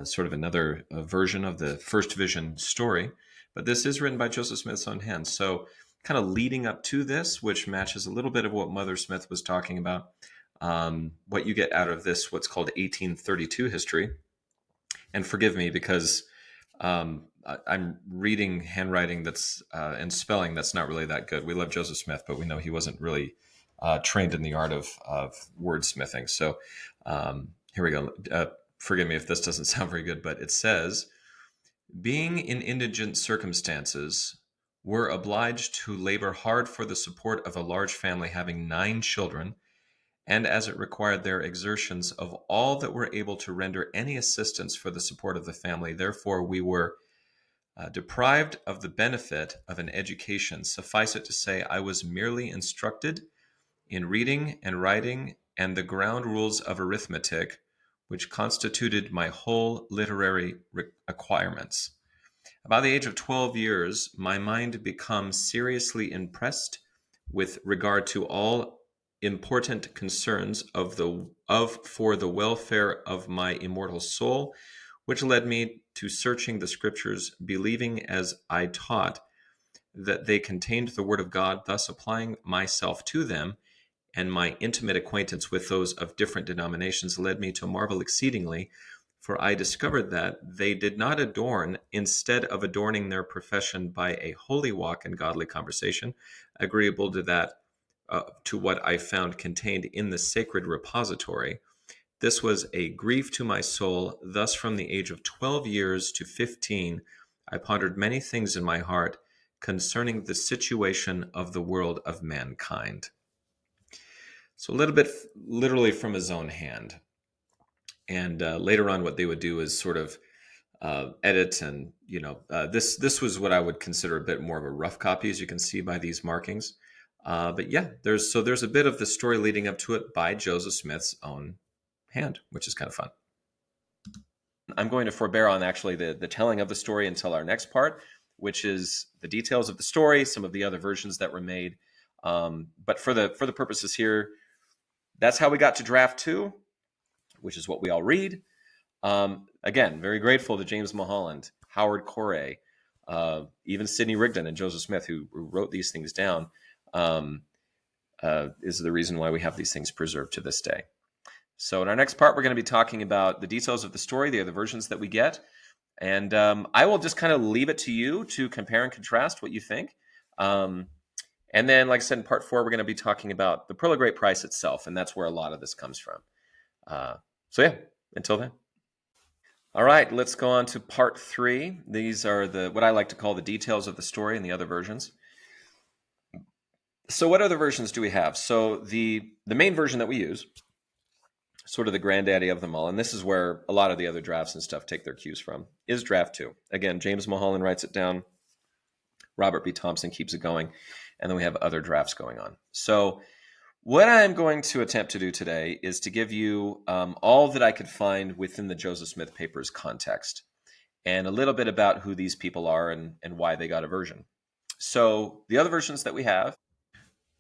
sort of another version of the First Vision story, but this is written by Joseph Smith's own hand. So kind of leading up to this, which matches a little bit of what Mother Smith was talking about, what you get out of this, what's called 1832 history. And forgive me because I'm reading handwriting that's and spelling that's not really that good. We love Joseph Smith, but we know he wasn't really trained in the art of wordsmithing. So here we go. Forgive me if this doesn't sound very good, but it says, being in indigent circumstances, were obliged to labor hard for the support of a large family having 9 children, and as it required their exertions of all that were able to render any assistance for the support of the family. Therefore, we were deprived of the benefit of an education. Suffice it to say, I was merely instructed in reading and writing and the ground rules of arithmetic, which constituted my whole literary acquirements. About the age of 12 years, my mind became seriously impressed with regard to all important concerns for the welfare of my immortal soul, which led me to searching the scriptures, believing as I taught that they contained the word of God, thus applying myself to them, and my intimate acquaintance with those of different denominations led me to marvel exceedingly, for I discovered that they did not adorn, instead of adorning their profession by a holy walk and godly conversation, agreeable to that, to what I found contained in the sacred repository. This was a grief to my soul. Thus, from the age of 12 years to 15, I pondered many things in my heart concerning the situation of the world of mankind. So a little bit literally from his own hand. And later on, what they would do is sort of edit, and this was what I would consider a bit more of a rough copy, as you can see by these markings. But yeah, there's a bit of the story leading up to it by Joseph Smith's own hand, which is kind of fun. I'm going to forbear on actually the telling of the story until our next part, which is the details of the story, some of the other versions that were made. But for the purposes here, that's how we got to draft 2, which is what we all read. Again, very grateful to James Mulholland, Howard Corey, even Sidney Rigdon and Joseph Smith, who wrote these things down, is the reason why we have these things preserved to this day. So in our next part, we're going to be talking about the details of the story, the other versions that we get. And I will just kind of leave it to you to compare and contrast what you think. And then, like I said, in part 4, we're going to be talking about the Pearl of Great Price itself, and that's where a lot of this comes from. So yeah, until then. All right, let's go on to part 3. These are what I like to call the details of the story and the other versions. So what other versions do we have? So the main version that we use, sort of the granddaddy of them all, and this is where a lot of the other drafts and stuff take their cues from, is draft 2. Again, James Mulholland writes it down. Robert B. Thompson keeps it going. And then we have other drafts going on. So what I'm going to attempt to do today is to give you all that I could find within the Joseph Smith papers context, and a little bit about who these people are and why they got a version. So the other versions that we have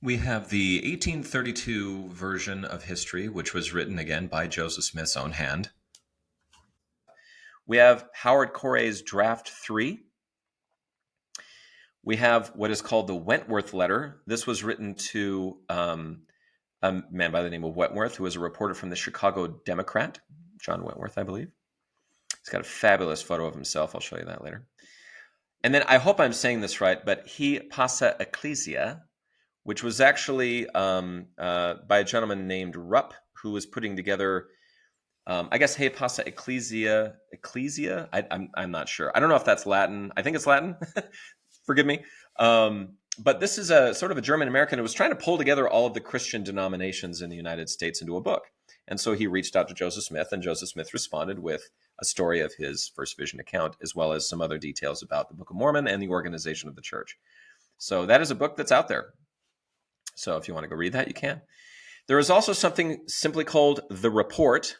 the 1832 version of history, which was written again by Joseph Smith's own hand. We have Howard Corey's draft 3. We have what is called the Wentworth letter. This was written to a man by the name of Wentworth, who was a reporter from the Chicago Democrat, John Wentworth, I believe. He's got a fabulous photo of himself. I'll show you that later. And then I hope I'm saying this right, but He Passa Ecclesia, which was actually by a gentleman named Rupp, who was putting together, I guess, He Passa Ecclesia. I'm not sure. I don't know if that's Latin. I think it's Latin. Forgive me. But this is a sort of a German American who was trying to pull together all of the Christian denominations in the United States into a book. And so he reached out to Joseph Smith, and Joseph Smith responded with a story of his first vision account, as well as some other details about the Book of Mormon and the organization of the church. So that is a book that's out there. So if you want to go read that, you can. There is also something simply called The Report.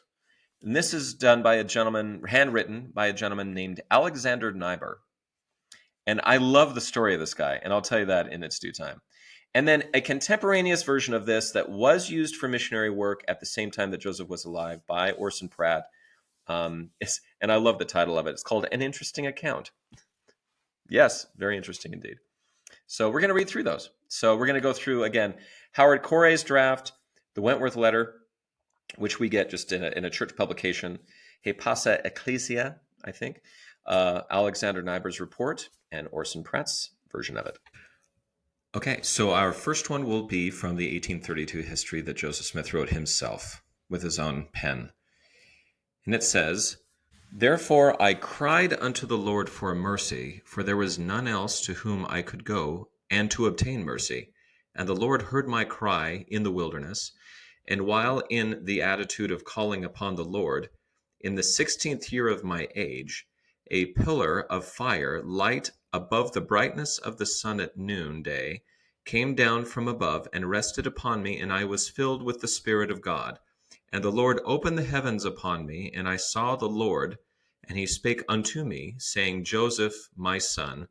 And this is done by a gentleman, handwritten by a gentleman named Alexander Niebuhr. And I love the story of this guy, and I'll tell you that in its due time. And then a contemporaneous version of this that was used for missionary work at the same time that Joseph was alive by Orson Pratt. And I love the title of it. It's called An Interesting Account. Yes, very interesting indeed. So we're going to read through those. So we're going to go through, again, Howard Corey's draft, the Wentworth letter, which we get just in a church publication, He Passa Ecclesia, I think, Alexander Niebuhr's report, and Orson Pratt's version of it. Okay, so our first one will be from the 1832 history that Joseph Smith wrote himself with his own pen. And it says, "Therefore I cried unto the Lord for mercy, for there was none else to whom I could go, and to obtain mercy. And the Lord heard my cry in the wilderness, And while in the attitude of calling upon the Lord, in the 16th year of my age, a pillar of fire, light above the brightness of the sun at noonday, came down from above and rested upon me, and I was filled with the Spirit of God. And the Lord opened the heavens upon me, and I saw the Lord, and he spake unto me, saying, Joseph, my son,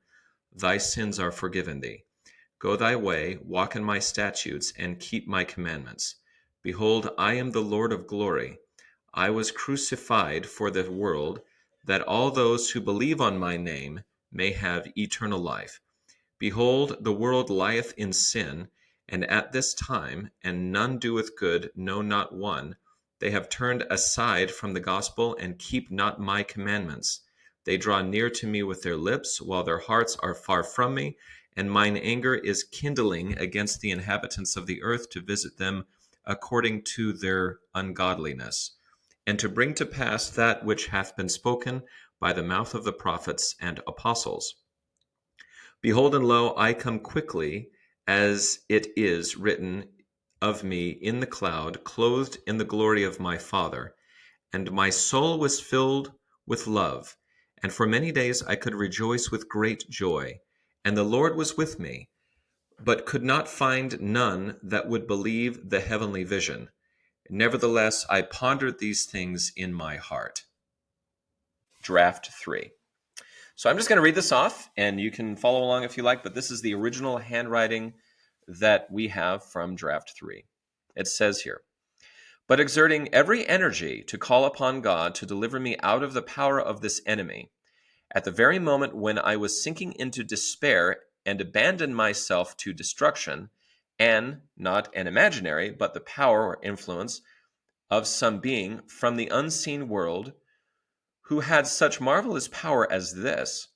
thy sins are forgiven thee. Go thy way, walk in my statutes, and keep my commandments. Behold, I am the Lord of glory. I was crucified for the world, that all those who believe on my name may have eternal life. Behold, the world lieth in sin, and at this time, and none doeth good, no, not one. They have turned aside from the gospel, and keep not my commandments. They draw near to me with their lips, while their hearts are far from me, and mine anger is kindling against the inhabitants of the earth to visit them according to their ungodliness, and to bring to pass that which hath been spoken by the mouth of the prophets and apostles. Behold, and lo, I come quickly, as it is written of me in the cloud, clothed in the glory of my Father. And my soul was filled with love, and for many days I could rejoice with great joy. And the Lord was with me, but could not find none that would believe the heavenly vision. Nevertheless, I pondered these things in my heart. Draft 3. So I'm just going to read this off, and you can follow along if you like, but this is the original handwriting that we have from Draft 3. It says here, but exerting every energy to call upon God to deliver me out of the power of this enemy, at the very moment when I was sinking into despair and abandoned myself to destruction, and not an imaginary, but the power or influence of some being from the unseen world who had such marvelous power as this,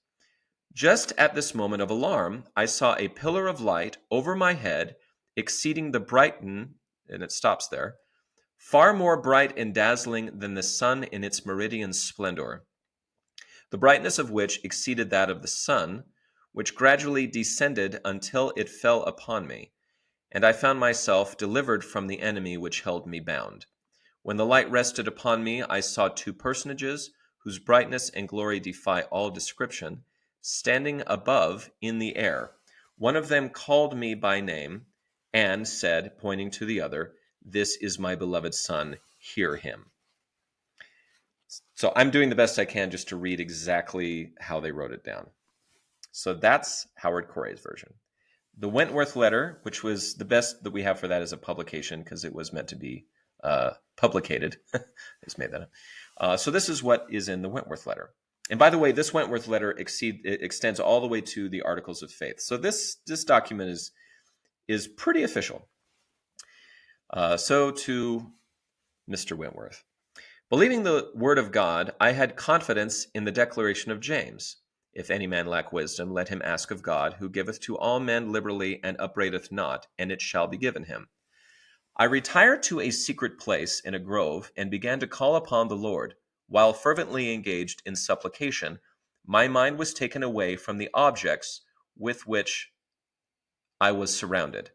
just at this moment of alarm, I saw a pillar of light over my head, exceeding the brighten, and it stops there, far more bright and dazzling than the sun in its meridian splendor, the brightness of which exceeded that of the sun, which gradually descended until it fell upon me, and I found myself delivered from the enemy which held me bound. When the light rested upon me, I saw two personages, whose brightness and glory defy all description, standing above in the air. One of them called me by name and said, pointing to the other, This is my beloved Son, hear him. So I'm doing the best I can just to read exactly how they wrote it down. So that's Howard Corey's version. The Wentworth letter, which was the best that we have for that as a publication because it was meant to be publicated. I just made that up. So this is what is in the Wentworth letter. And by the way, this Wentworth letter extends all the way to the Articles of Faith. So this document is pretty official. So to Mr. Wentworth. Believing the word of God, I had confidence in the declaration of James. If any man lack wisdom, let him ask of God, who giveth to all men liberally and upbraideth not, and it shall be given him. I retired to a secret place in a grove and began to call upon the Lord. While fervently engaged in supplication, my mind was taken away from the objects with which I was surrounded,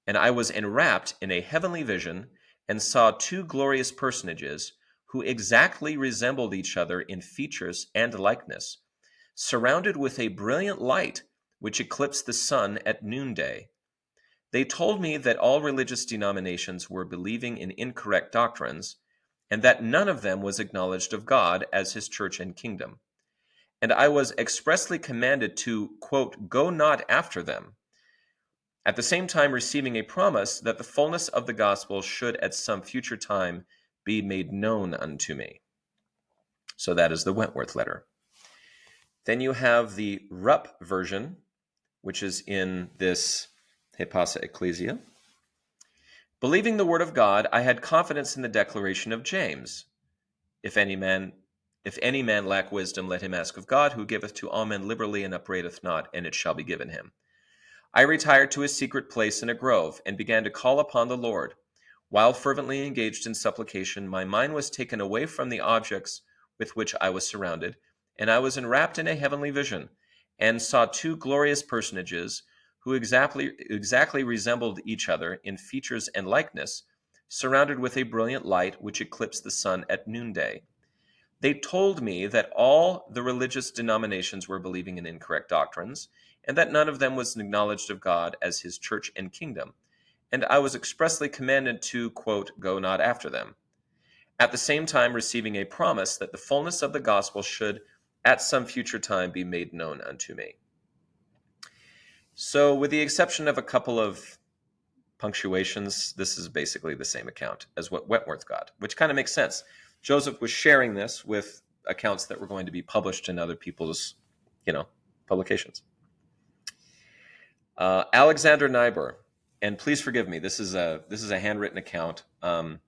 and I was enwrapped in a heavenly vision and saw two glorious personages who exactly resembled each other in features and likeness, surrounded with a brilliant light which eclipsed the sun at noonday. They told me that all religious denominations were believing in incorrect doctrines, and that none of them was acknowledged of God as his church and kingdom. And I was expressly commanded to, quote, go not after them, at the same time receiving a promise that the fullness of the gospel should at some future time be made known unto me. So that is the Wentworth letter. Then you have the Rupp version, which is in this Hepasa Ecclesia. Believing the word of God, I had confidence in the declaration of James. If any man lack wisdom, let him ask of God, who giveth to all men liberally and upbraideth not, and it shall be given him. I retired to a secret place in a grove and began to call upon the Lord. While fervently engaged in supplication, my mind was taken away from the objects with which I was surrounded, and I was enwrapped in a heavenly vision, and saw two glorious personages who exactly resembled each other in features and likeness, surrounded with a brilliant light which eclipsed the sun at noonday. They told me that all the religious denominations were believing in incorrect doctrines, and that none of them was acknowledged of God as his church and kingdom, and I was expressly commanded to, quote, go not after them, at the same time receiving a promise that the fullness of the gospel should at some future time be made known unto me. So, with the exception of a couple of punctuations, this is basically the same account as what Wentworth got, which kind of makes sense. Joseph was sharing this with accounts that were going to be published in other people's, publications. Alexander Niebuhr, and please forgive me, this is a handwritten account, and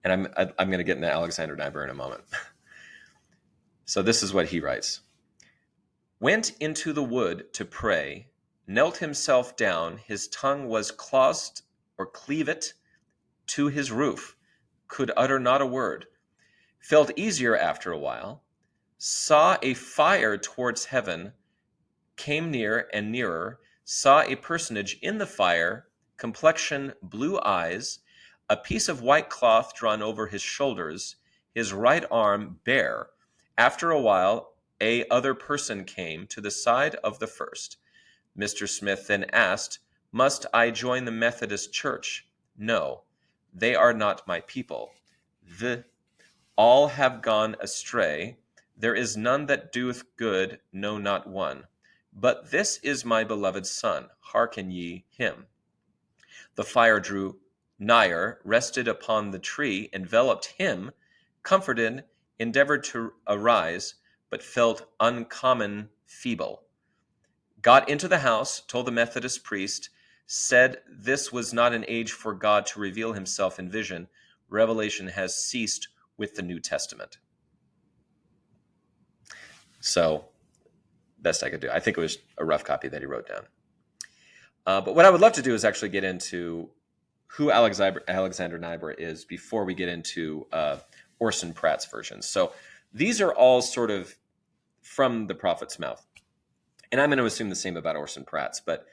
I'm going to get into Alexander Niebuhr in a moment. So this is what he writes. Went into the wood to pray, knelt himself down, his tongue was clasped or cleaved to his roof, could utter not a word, felt easier after a while, saw a fire towards heaven, came near and nearer, saw a personage in the fire, complexion, blue eyes, a piece of white cloth drawn over his shoulders, his right arm bare. After a while, a other person came to the side of the first. Mr. Smith then asked, must I join the Methodist Church? No, they are not my people. All have gone astray. There is none that doeth good, no, not one. But this is my beloved Son, hearken ye him. The fire drew nigher, rested upon the tree, enveloped him, comforted, endeavored to arise, but felt uncommon feeble. Got into the house, told the Methodist priest, said this was not an age for God to reveal himself in vision. Revelation has ceased with the New Testament. So, best I could do. I think it was a rough copy that he wrote down. But what I would love to do is actually get into who Alexander Niebuhr is before we get into Orson Pratt's versions. So these are all sort of from the prophet's mouth. And I'm going to assume the same about Orson Pratt's, but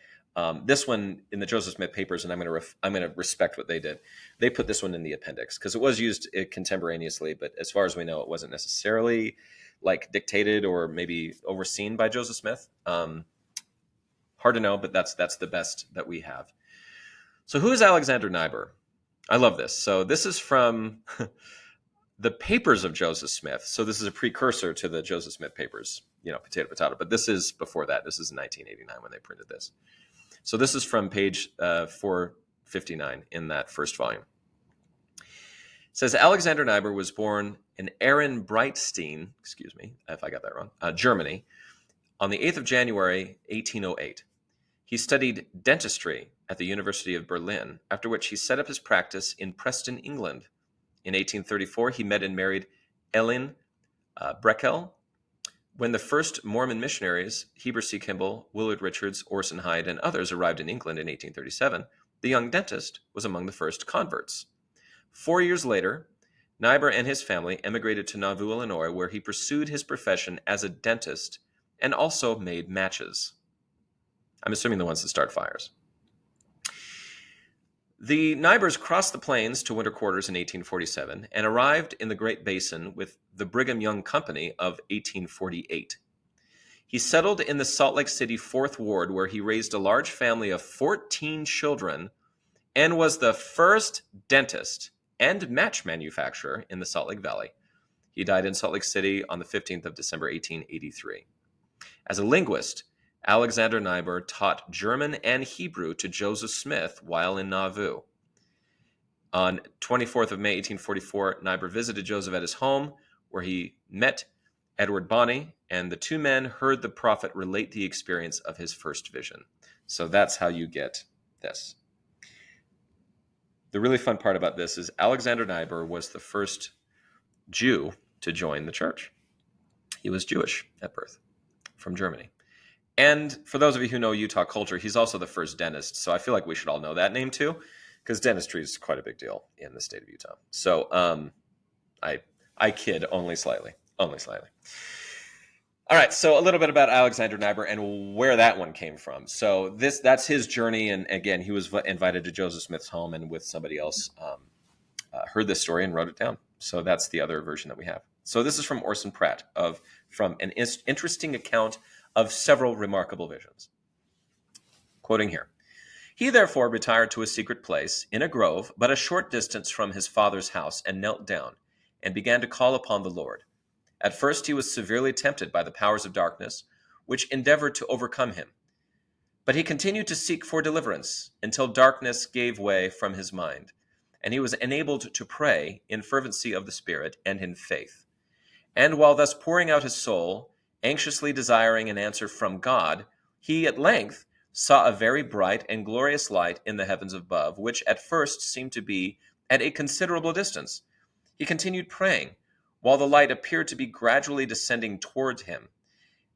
this one in the Joseph Smith papers, and I'm going to respect what they did. They put this one in the appendix because it was used contemporaneously, but as far as we know, it wasn't necessarily like dictated or maybe overseen by Joseph Smith. Hard to know, but that's the best that we have. So who is Alexander Niebuhr? I love this. So this is from the papers of Joseph Smith. So this is a precursor to the Joseph Smith papers, potato, potato. But this is before that. This is 1989 when they printed this. So this is from page 459 in that first volume. It says, Alexander Niebuhr was born in Ehrenbreitstein, excuse me if I got that wrong, Germany, on the 8th of January, 1808. He studied dentistry at the University of Berlin, after which he set up his practice in Preston, England. In 1834, he met and married Ellen Breckel. When the first Mormon missionaries, Heber C. Kimball, Willard Richards, Orson Hyde, and others arrived in England in 1837, the young dentist was among the first converts. 4 years later, Niebuhr and his family emigrated to Nauvoo, Illinois, where he pursued his profession as a dentist and also made matches. I'm assuming the ones that start fires. The Niebuhrs crossed the plains to winter quarters in 1847 and arrived in the Great Basin with the Brigham Young Company of 1848. He settled in the Salt Lake City 4th Ward, where he raised a large family of 14 children and was the first dentist and match manufacturer in the Salt Lake Valley. He died in Salt Lake City on the 15th of December, 1883. As a linguist, Alexander Niebuhr taught German and Hebrew to Joseph Smith while in Nauvoo. On 24th of May, 1844, Niebuhr visited Joseph at his home, where he met Edward Bonney, and the two men heard the prophet relate the experience of his first vision. So that's how you get this. The really fun part about this is Alexander Niebuhr was the first Jew to join the church. He was Jewish at birth, from Germany. And for those of you who know Utah culture, he's also the first dentist. So I feel like we should all know that name too, because dentistry is quite a big deal in the state of Utah. So I kid only slightly. All right, so a little bit about Alexander Niebuhr and where that one came from. So that's his journey, and again, he was invited to Joseph Smith's home, and with somebody else heard this story and wrote it down. So that's the other version that we have. So this is from Orson Pratt from an interesting account of several remarkable visions. Quoting here. He therefore retired to a secret place in a grove, but a short distance from his father's house, and knelt down, and began to call upon the Lord. At first he was severely tempted by the powers of darkness, which endeavored to overcome him. But he continued to seek for deliverance, until darkness gave way from his mind, and he was enabled to pray in fervency of the Spirit and in faith. And while thus pouring out his soul, anxiously desiring an answer from God, he at length saw a very bright and glorious light in the heavens above, which at first seemed to be at a considerable distance. He continued praying, while the light appeared to be gradually descending towards him.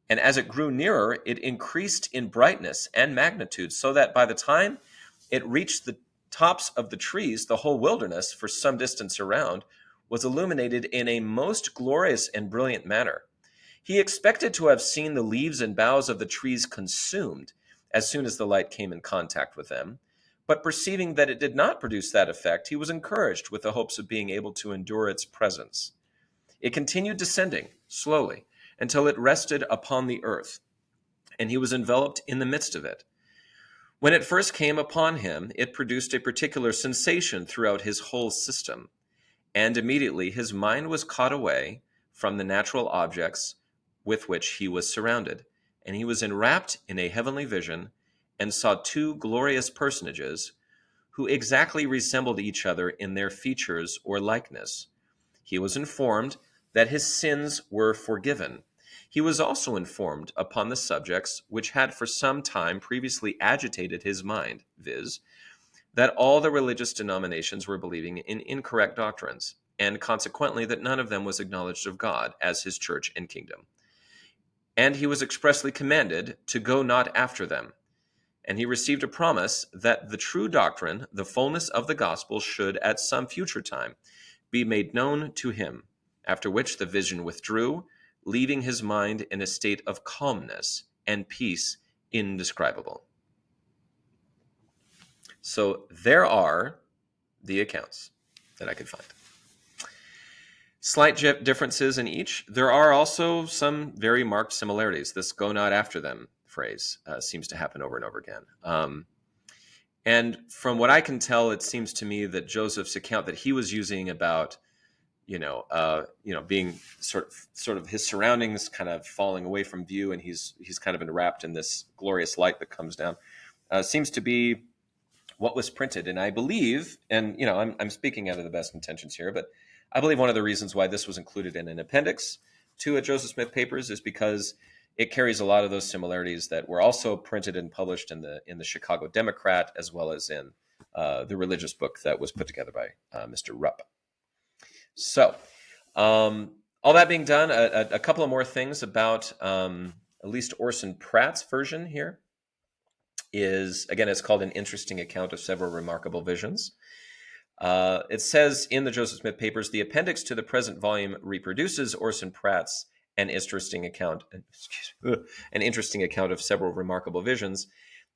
And as it grew nearer, it increased in brightness and magnitude, so that by the time it reached the tops of the trees, the whole wilderness, for some distance around, was illuminated in a most glorious and brilliant manner. He expected to have seen the leaves and boughs of the trees consumed as soon as the light came in contact with them, but perceiving that it did not produce that effect, he was encouraged with the hopes of being able to endure its presence. It continued descending slowly until it rested upon the earth, and he was enveloped in the midst of it. When it first came upon him, it produced a particular sensation throughout his whole system, and immediately his mind was caught away from the natural objects with which he was surrounded, and he was enwrapped in a heavenly vision, and saw two glorious personages who exactly resembled each other in their features or likeness. He was informed that his sins were forgiven. He was also informed upon the subjects which had for some time previously agitated his mind, viz., that all the religious denominations were believing in incorrect doctrines, and consequently that none of them was acknowledged of God as his church and kingdom. And he was expressly commanded to go not after them. And he received a promise that the true doctrine, the fullness of the gospel, should at some future time be made known to him, after which the vision withdrew, leaving his mind in a state of calmness and peace indescribable. So there are the accounts that I could find. Slight differences in each. There are also some very marked similarities. This "go not after them" phrase seems to happen over and over again. And from what I can tell, it seems to me that Joseph's account that he was using about, being sort of his surroundings kind of falling away from view, and he's kind of enwrapped in this glorious light that comes down, seems to be what was printed. And I believe, and I'm speaking out of the best intentions here, but I believe one of the reasons why this was included in an appendix to a Joseph Smith papers is because it carries a lot of those similarities that were also printed and published in the Chicago Democrat, as well as in the religious book that was put together by Mr. Rupp. So, all that being done, a couple of more things about at least Orson Pratt's version here is, again, it's called An Interesting Account of Several Remarkable Visions. It says in the Joseph Smith papers, the appendix to the present volume reproduces Orson Pratt's an interesting account of several remarkable visions,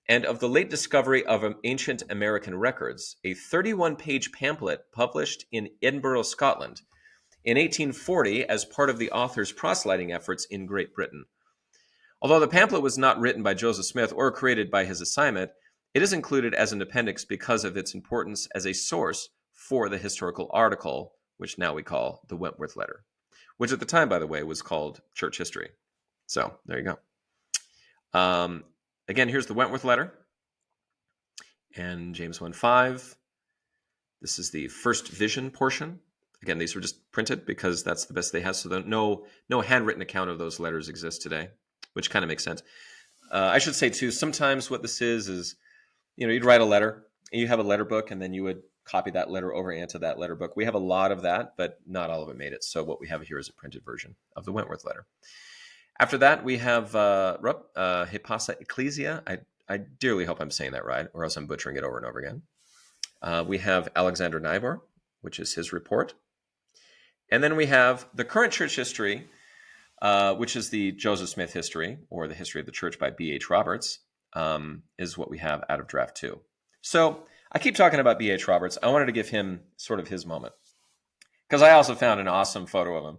and of the late discovery of ancient American records, a 31-page pamphlet published in Edinburgh, Scotland, in 1840 as part of the author's proselyting efforts in Great Britain. Although the pamphlet was not written by Joseph Smith or created by his assignment, it is included as an appendix because of its importance as a source for the historical article, which now we call the Wentworth Letter, which at the time, by the way, was called Church History. So there you go. Again, here's the Wentworth Letter and James 1:5. This is the first vision portion. Again, these were just printed because that's the best they have. So no handwritten account of those letters exists today, which kind of makes sense. I should say, too, sometimes what this is, you'd write a letter, and you have a letter book, and then you would copy that letter over into that letter book. We have a lot of that, but not all of it made it. So what we have here is a printed version of the Wentworth Letter. After that, we have Hipasa Ecclesia. I dearly hope I'm saying that right, or else I'm butchering it over and over again. We have Alexander Niebuhr, which is his report. And then we have the current church history which is the Joseph Smith history, or the history of the church by B.H. Roberts, is what we have out of draft 2. So I keep talking about B.H. Roberts. I wanted to give him sort of his moment, because I also found an awesome photo of him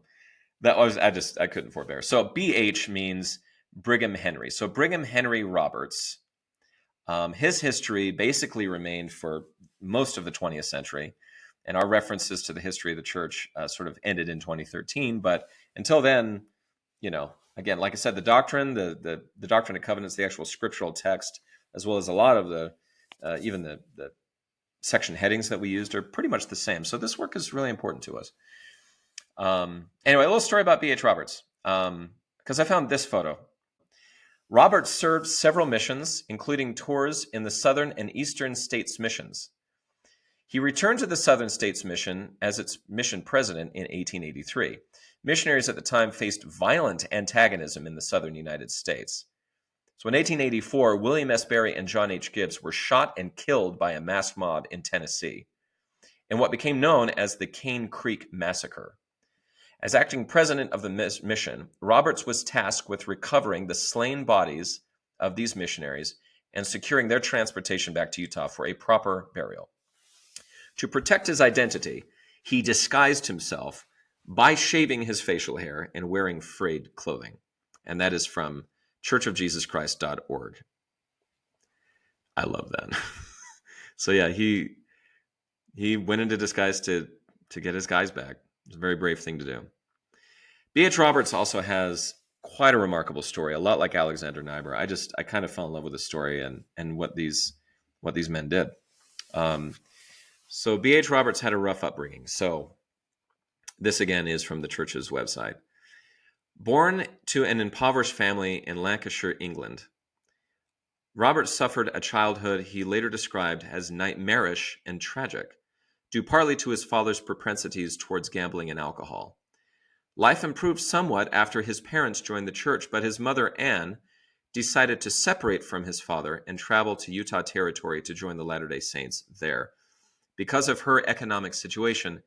that was, I couldn't forbear. So B.H. means Brigham Henry. So Brigham Henry Roberts, his history basically remained for most of the 20th century. And our references to the history of the church sort of ended in 2013. But until then, again, like I said, the doctrine, the Doctrine and Covenants, the actual scriptural text, as well as a lot of the, even the section headings that we used, are pretty much the same. So this work is really important to us. Anyway, a little story about B.H. Roberts, because I found this photo. Roberts served several missions, including tours in the Southern and Eastern States missions. He returned to the Southern States Mission as its mission president in 1883. Missionaries at the time faced violent antagonism in the southern United States. So in 1884, William S. Berry and John H. Gibbs were shot and killed by a masked mob in Tennessee, in what became known as the Cane Creek Massacre. As acting president of the mission, Roberts was tasked with recovering the slain bodies of these missionaries and securing their transportation back to Utah for a proper burial. To protect his identity, he disguised himself by shaving his facial hair and wearing frayed clothing. And that is from churchofjesuschrist.org. I love that. So yeah, he went into disguise to get his guys back. It's a very brave thing to do. B.H. Roberts also has quite a remarkable story, a lot like Alexander Niebuhr. I kind of fell in love with the story and what these men did. So B.H. Roberts had a rough upbringing. So this again is from the church's website. Born to an impoverished family in Lancashire, England, Roberts suffered a childhood he later described as nightmarish and tragic, due partly to his father's propensities towards gambling and alcohol. Life improved somewhat after his parents joined the church, but his mother, Anne, decided to separate from his father and travel to Utah Territory to join the Latter-day Saints there. Because of her economic situation,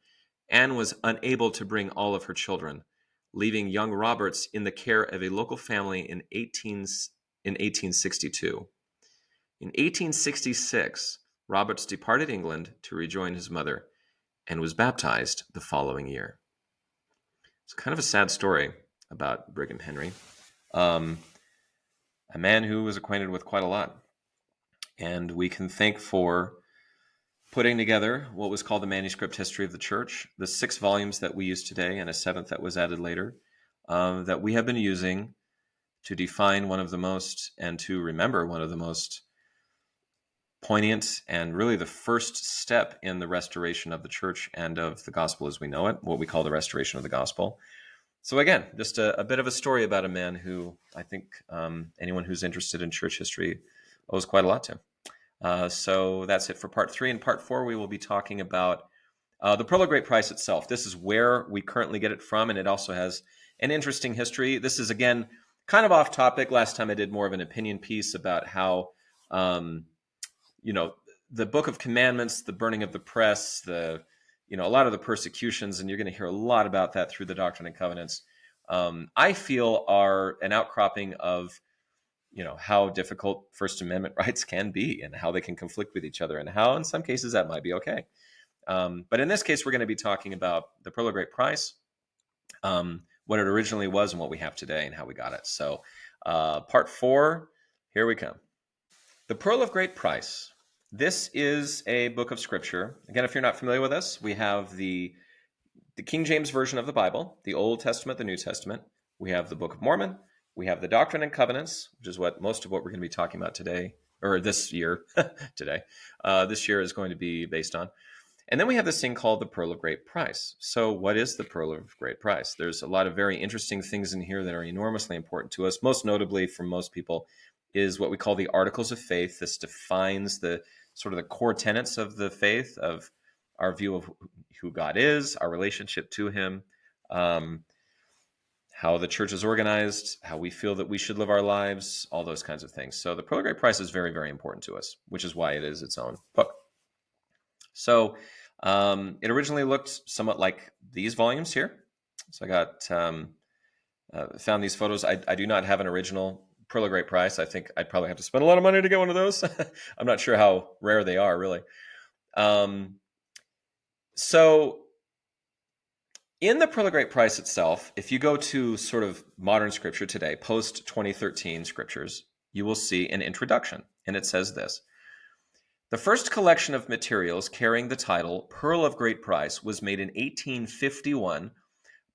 Anne was unable to bring all of her children, leaving young Roberts in the care of a local family in 1862. In 1866, Roberts departed England to rejoin his mother and was baptized the following year. It's kind of a sad story about Brigham Henry, a man who was acquainted with quite a lot. And we can thank for putting together what was called the manuscript history of the church, the 6 volumes that we use today and a 7th that was added later, that we have been using to define one of the most, and to remember one of the most poignant and really the first step in the restoration of the church and of the gospel as we know it, what we call the restoration of the gospel. So again, just a bit of a story about a man who I think anyone who's interested in church history owes quite a lot to. So that's it for part 3. In part 4, we will be talking about the Pearl of Great Price itself. This is where we currently get it from, and it also has an interesting history. This is, again, kind of off topic. Last time I did more of an opinion piece about how, the Book of Commandments, the burning of the press, a lot of the persecutions, and you're going to hear a lot about that through the Doctrine and Covenants, I feel are an outcropping of how difficult First Amendment rights can be and how they can conflict with each other and how in some cases that might be okay. But in this case, we're going to be talking about the Pearl of Great Price, what it originally was and what we have today and how we got it. So part 4, here we come. The Pearl of Great Price. This is a book of scripture. Again, if you're not familiar with us, we have the King James Version of the Bible, the Old Testament, the New Testament. We have the Book of Mormon. We have the Doctrine and Covenants, which is what most of what we're going to be talking about today, or this year, today. This year is going to be based on. And then we have this thing called the Pearl of Great Price. So what is the Pearl of Great Price? There's a lot of very interesting things in here that are enormously important to us. Most notably, for most people, is what we call the Articles of Faith. This defines the sort of the core tenets of the faith, of our view of who God is, our relationship to him, how the church is organized, how we feel that we should live our lives, all those kinds of things. So the Pearl of Great Price is very, very important to us, which is why it is its own book. So it originally looked somewhat like these volumes here. So I got found these photos. I do not have an original Pearl of Great Price. I think I'd probably have to spend a lot of money to get one of those. I'm not sure how rare they are, really. So in the Pearl of Great Price itself, if you go to sort of modern scripture today, post 2013 scriptures, you will see an introduction, and it says this. The first collection of materials carrying the title Pearl of Great Price was made in 1851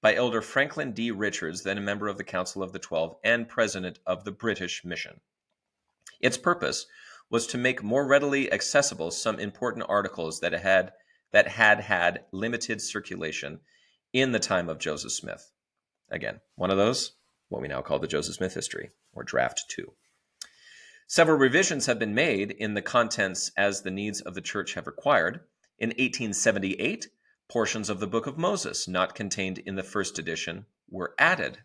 by Elder Franklin D. Richards, then a member of the Council of the 12 and president of the British Mission. Its purpose was to make more readily accessible some important articles that had limited circulation in the time of Joseph Smith. Again, one of those, what we now call the Joseph Smith history, or Draft 2. Several revisions have been made in the contents as the needs of the church have required. In 1878, portions of the Book of Moses, not contained in the first edition, were added.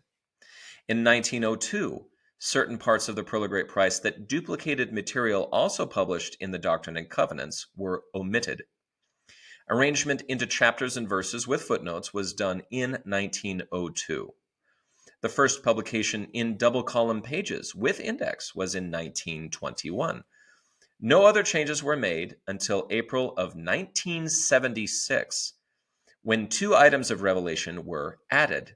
In 1902, certain parts of the Pearl of Great Price that duplicated material also published in the Doctrine and Covenants were omitted. Arrangement into chapters and verses with footnotes was done in 1902. The first publication in double-column pages with index was in 1921. No other changes were made until April of 1976, when 2 items of revelation were added.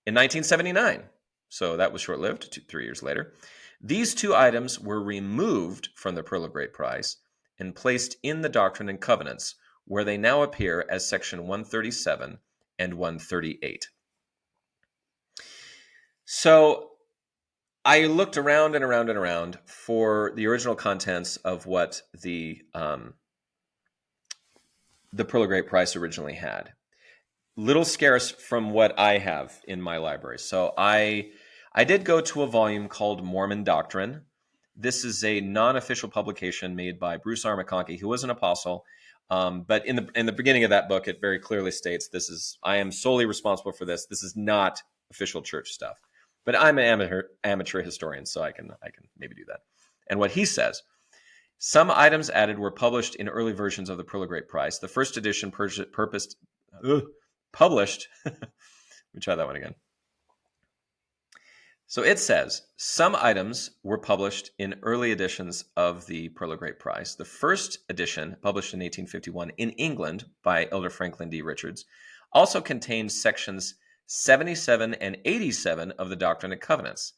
In 1979, so that was short-lived, 3 years later, these 2 items were removed from the Pearl of Great Price and placed in the Doctrine and Covenants, where they now appear as section 137 and 138. So I looked around and around and around for the original contents of what the Pearl of Great Price originally had. Little scarce from what I have in my library. So I did go to a volume called Mormon Doctrine. This is a non-official publication made by Bruce R. McConkie, who was an apostle. But in the beginning of that book, it very clearly states, I am solely responsible for this. This is not official church stuff. But I'm an amateur historian, so I can maybe do that. And what he says, some items added were published in early versions of the Pearl of Great Price. The first edition published. Let me try that one again. So it says, some items were published in early editions of the Pearl of Great Price. The first edition, published in 1851 in England by Elder Franklin D. Richards, also contains sections 77 and 87 of the Doctrine and Covenants,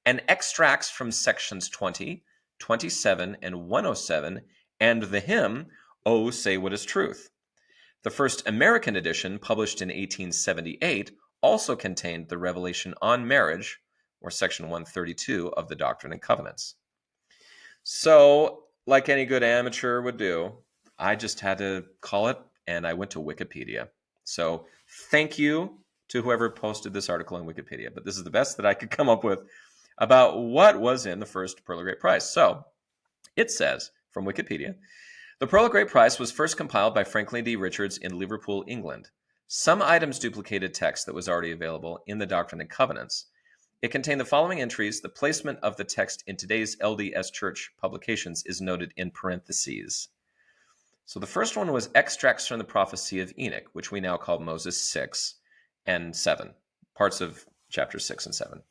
and extracts from sections 20, 27, and 107, and the hymn, "Oh, Say What Is Truth." The first American edition, published in 1878, also contained the Revelation on Marriage, or section 132 of the Doctrine and Covenants. So, like any good amateur would do, I just had to call it, and I went to Wikipedia. So, thank you to whoever posted this article on Wikipedia, but this is the best that I could come up with about what was in the first Pearl of Great Price. So, it says, from Wikipedia, the Pearl of Great Price was first compiled by Franklin D. Richards in Liverpool, England. Some items duplicated text that was already available in the Doctrine and Covenants. It contained the following entries. The placement of the text in today's LDS Church publications is noted in parentheses. So the first one was extracts from the prophecy of Enoch, which we now call Moses 6 and 7, parts of chapter 6 and 7.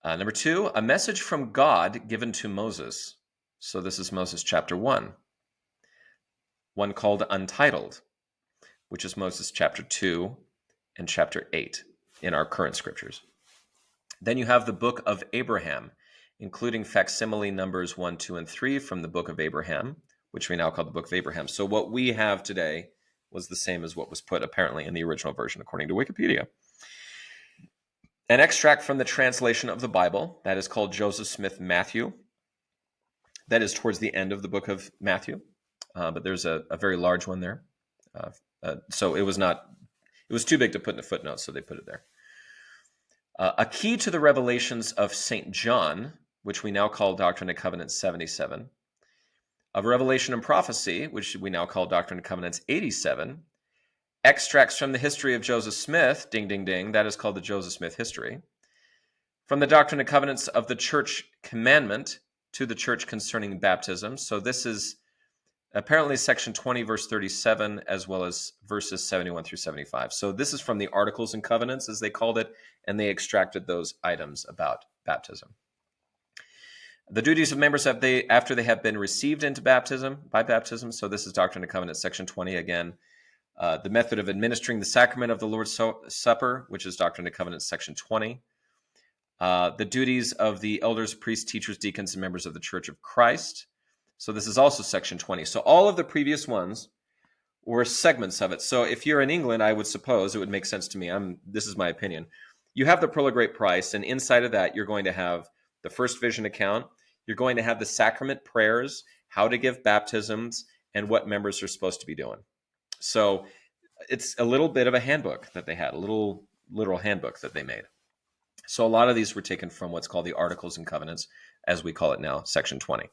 Number 2, a message from God given to Moses. So this is Moses chapter 1. One called Untitled, which is Moses chapter 2 and chapter 8 in our current scriptures. Then you have the Book of Abraham, including facsimile numbers 1, 2, and 3 from the Book of Abraham, which we now call the Book of Abraham. So what we have today was the same as what was put apparently in the original version, according to Wikipedia. An extract from the translation of the Bible, that is called Joseph Smith Matthew. That is towards the end of the book of Matthew, but there's a very large one there. So it was too big to put in the footnotes, so they put it there. A key to the revelations of St. John, which we now call Doctrine and Covenants 77. Of Revelation and Prophecy, which we now call Doctrine and Covenants 87. Extracts from the history of Joseph Smith, ding, ding, ding, that is called the Joseph Smith History. From the Doctrine and Covenants of the Church Commandment to the Church concerning baptism. So this is Apparently section 20, verse 37, as well as verses 71 through 75. So this is from the Articles and Covenants, as they called it, and they extracted those items about baptism. The duties of members after they have been received into baptism, by baptism. So this is Doctrine and Covenants, section 20 again. The method of administering the sacrament of the Lord's Supper, which is Doctrine and Covenants, section 20. The duties of the elders, priests, teachers, deacons, and members of the Church of Christ. So this is also section 20. So all of the previous ones were segments of it. So if you're in England, I would suppose it would make sense to me. This is my opinion. You have the Pearl of Great Price, and inside of that, you're going to have the first vision account. You're going to have the sacrament prayers, how to give baptisms, and what members are supposed to be doing. So it's a little bit of a handbook that they had, a little literal handbook that they made. So a lot of these were taken from what's called the Articles and Covenants, as we call it now, section 20.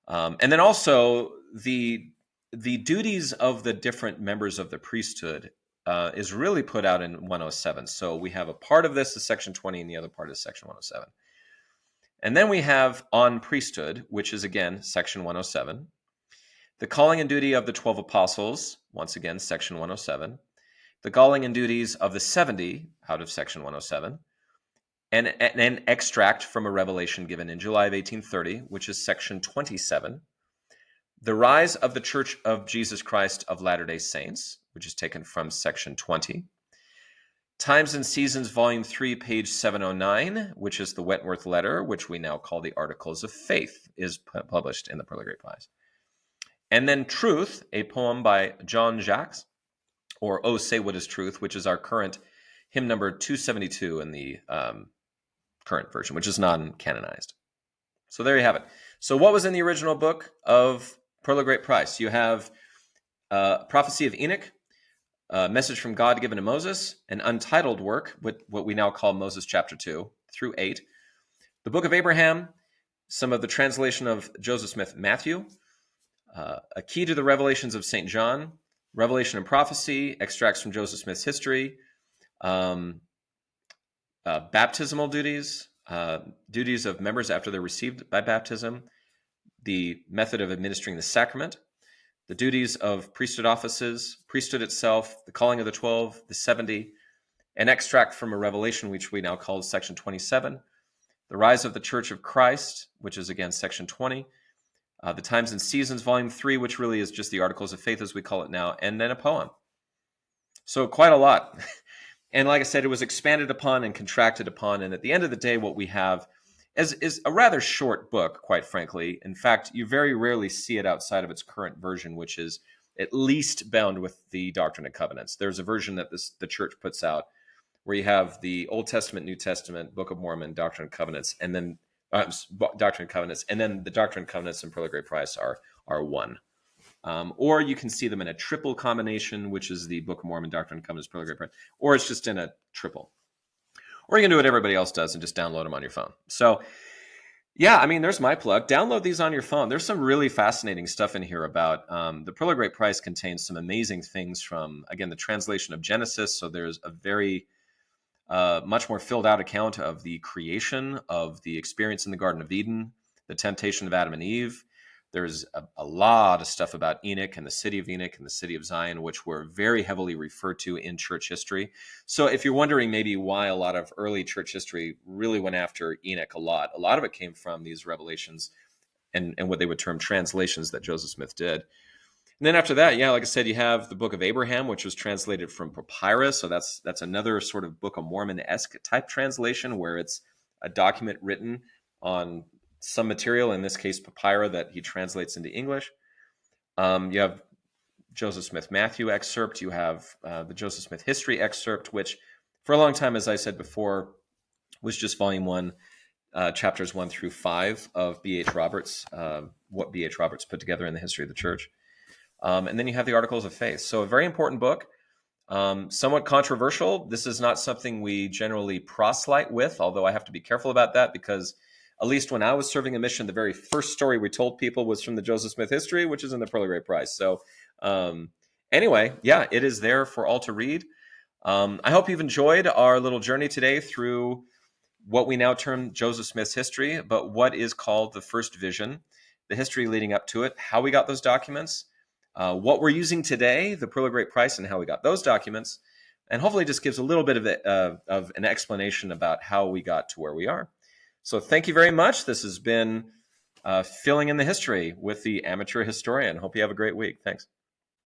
And then also the duties of the different members of the priesthood is really put out in 107. So we have a part of this is section 20 and the other part is section 107. And then we have on priesthood, which is again, section 107. The calling and duty of the 12 apostles, once again, section 107. The calling and duties of the 70 out of section 107. And an extract from a revelation given in July of 1830, which is section 27. The rise of the Church of Jesus Christ of Latter-day Saints, which is taken from section 20. Times and Seasons, volume 3, page 709, which is the Wentworth letter, which we now call the Articles of Faith, is published in the Pearl of Great Price. And then Truth, a poem by John Jacques, or Oh, Say What is Truth, which is our current hymn number 272 in the current version, which is non-canonized. So there you have it. So what was in the original book of Pearl of Great Price? You have Prophecy of Enoch, Message from God given to Moses, an untitled work, what we now call Moses chapter 2 through 8, the Book of Abraham, some of the translation of Joseph Smith Matthew, a key to the revelations of St. John, Revelation and Prophecy, extracts from Joseph Smith's history, baptismal duties, duties of members after they're received by baptism, the method of administering the sacrament, the duties of priesthood offices, priesthood itself, the calling of the 12, the 70, an extract from a revelation, which we now call section 27, the rise of the Church of Christ, which is again section 20, the Times and Seasons, volume 3, which really is just the Articles of Faith as we call it now, and then a poem. So quite a lot. And like I said, it was expanded upon and contracted upon, and at the end of the day, what we have is a rather short book, quite frankly. In fact, you very rarely see it outside of its current version, which is at least bound with the Doctrine and Covenants. There's a version that the church puts out where you have the Old Testament, New Testament, Book of Mormon, Doctrine and Covenants, and then Doctrine and Covenants, and then the Doctrine and Covenants and Pearl of Great Price are one. Or you can see them in a triple combination, which is the Book of Mormon, Doctrine and Covenants, Pearl of Great Price, or it's just in a triple. Or you can do what everybody else does and just download them on your phone. So, yeah, I mean, there's my plug. Download these on your phone. There's some really fascinating stuff in here about the Pearl of Great Price contains some amazing things from, again, the translation of Genesis. So there's a very much more filled out account of the creation, of the experience in the Garden of Eden, the temptation of Adam and Eve. There's a lot of stuff about Enoch and the city of Enoch and the city of Zion, which were very heavily referred to in church history. So if you're wondering maybe why a lot of early church history really went after Enoch a lot of it came from these revelations and what they would term translations that Joseph Smith did. And then after that, yeah, like I said, you have the Book of Abraham, which was translated from papyrus. So that's another sort of Book of Mormon-esque type translation where it's a document written on some material, in this case papyrus, that he translates into English. You have Joseph Smith Matthew excerpt. You have the Joseph Smith history excerpt, which for a long time, as I said before, was just volume 1, chapters 1 through 5 of B.H. Roberts, what B.H. Roberts put together in the history of the church. And then you have the Articles of Faith. So a very important book, somewhat controversial. This is not something we generally proselyte with, although I have to be careful about that because at least when I was serving a mission, the very first story we told people was from the Joseph Smith history, which is in the Pearl of Great Price. So anyway, yeah, it is there for all to read. I hope you've enjoyed our little journey today through what we now term Joseph Smith's history, but what is called the first vision. the history leading up to it, how we got those documents, what we're using today, the Pearl of Great Price, and how we got those documents, and hopefully just gives a little bit of an explanation about how we got to where we are. So thank you very much. This has been Filling in the History with the Amateur Historian. Hope you have a great week. Thanks.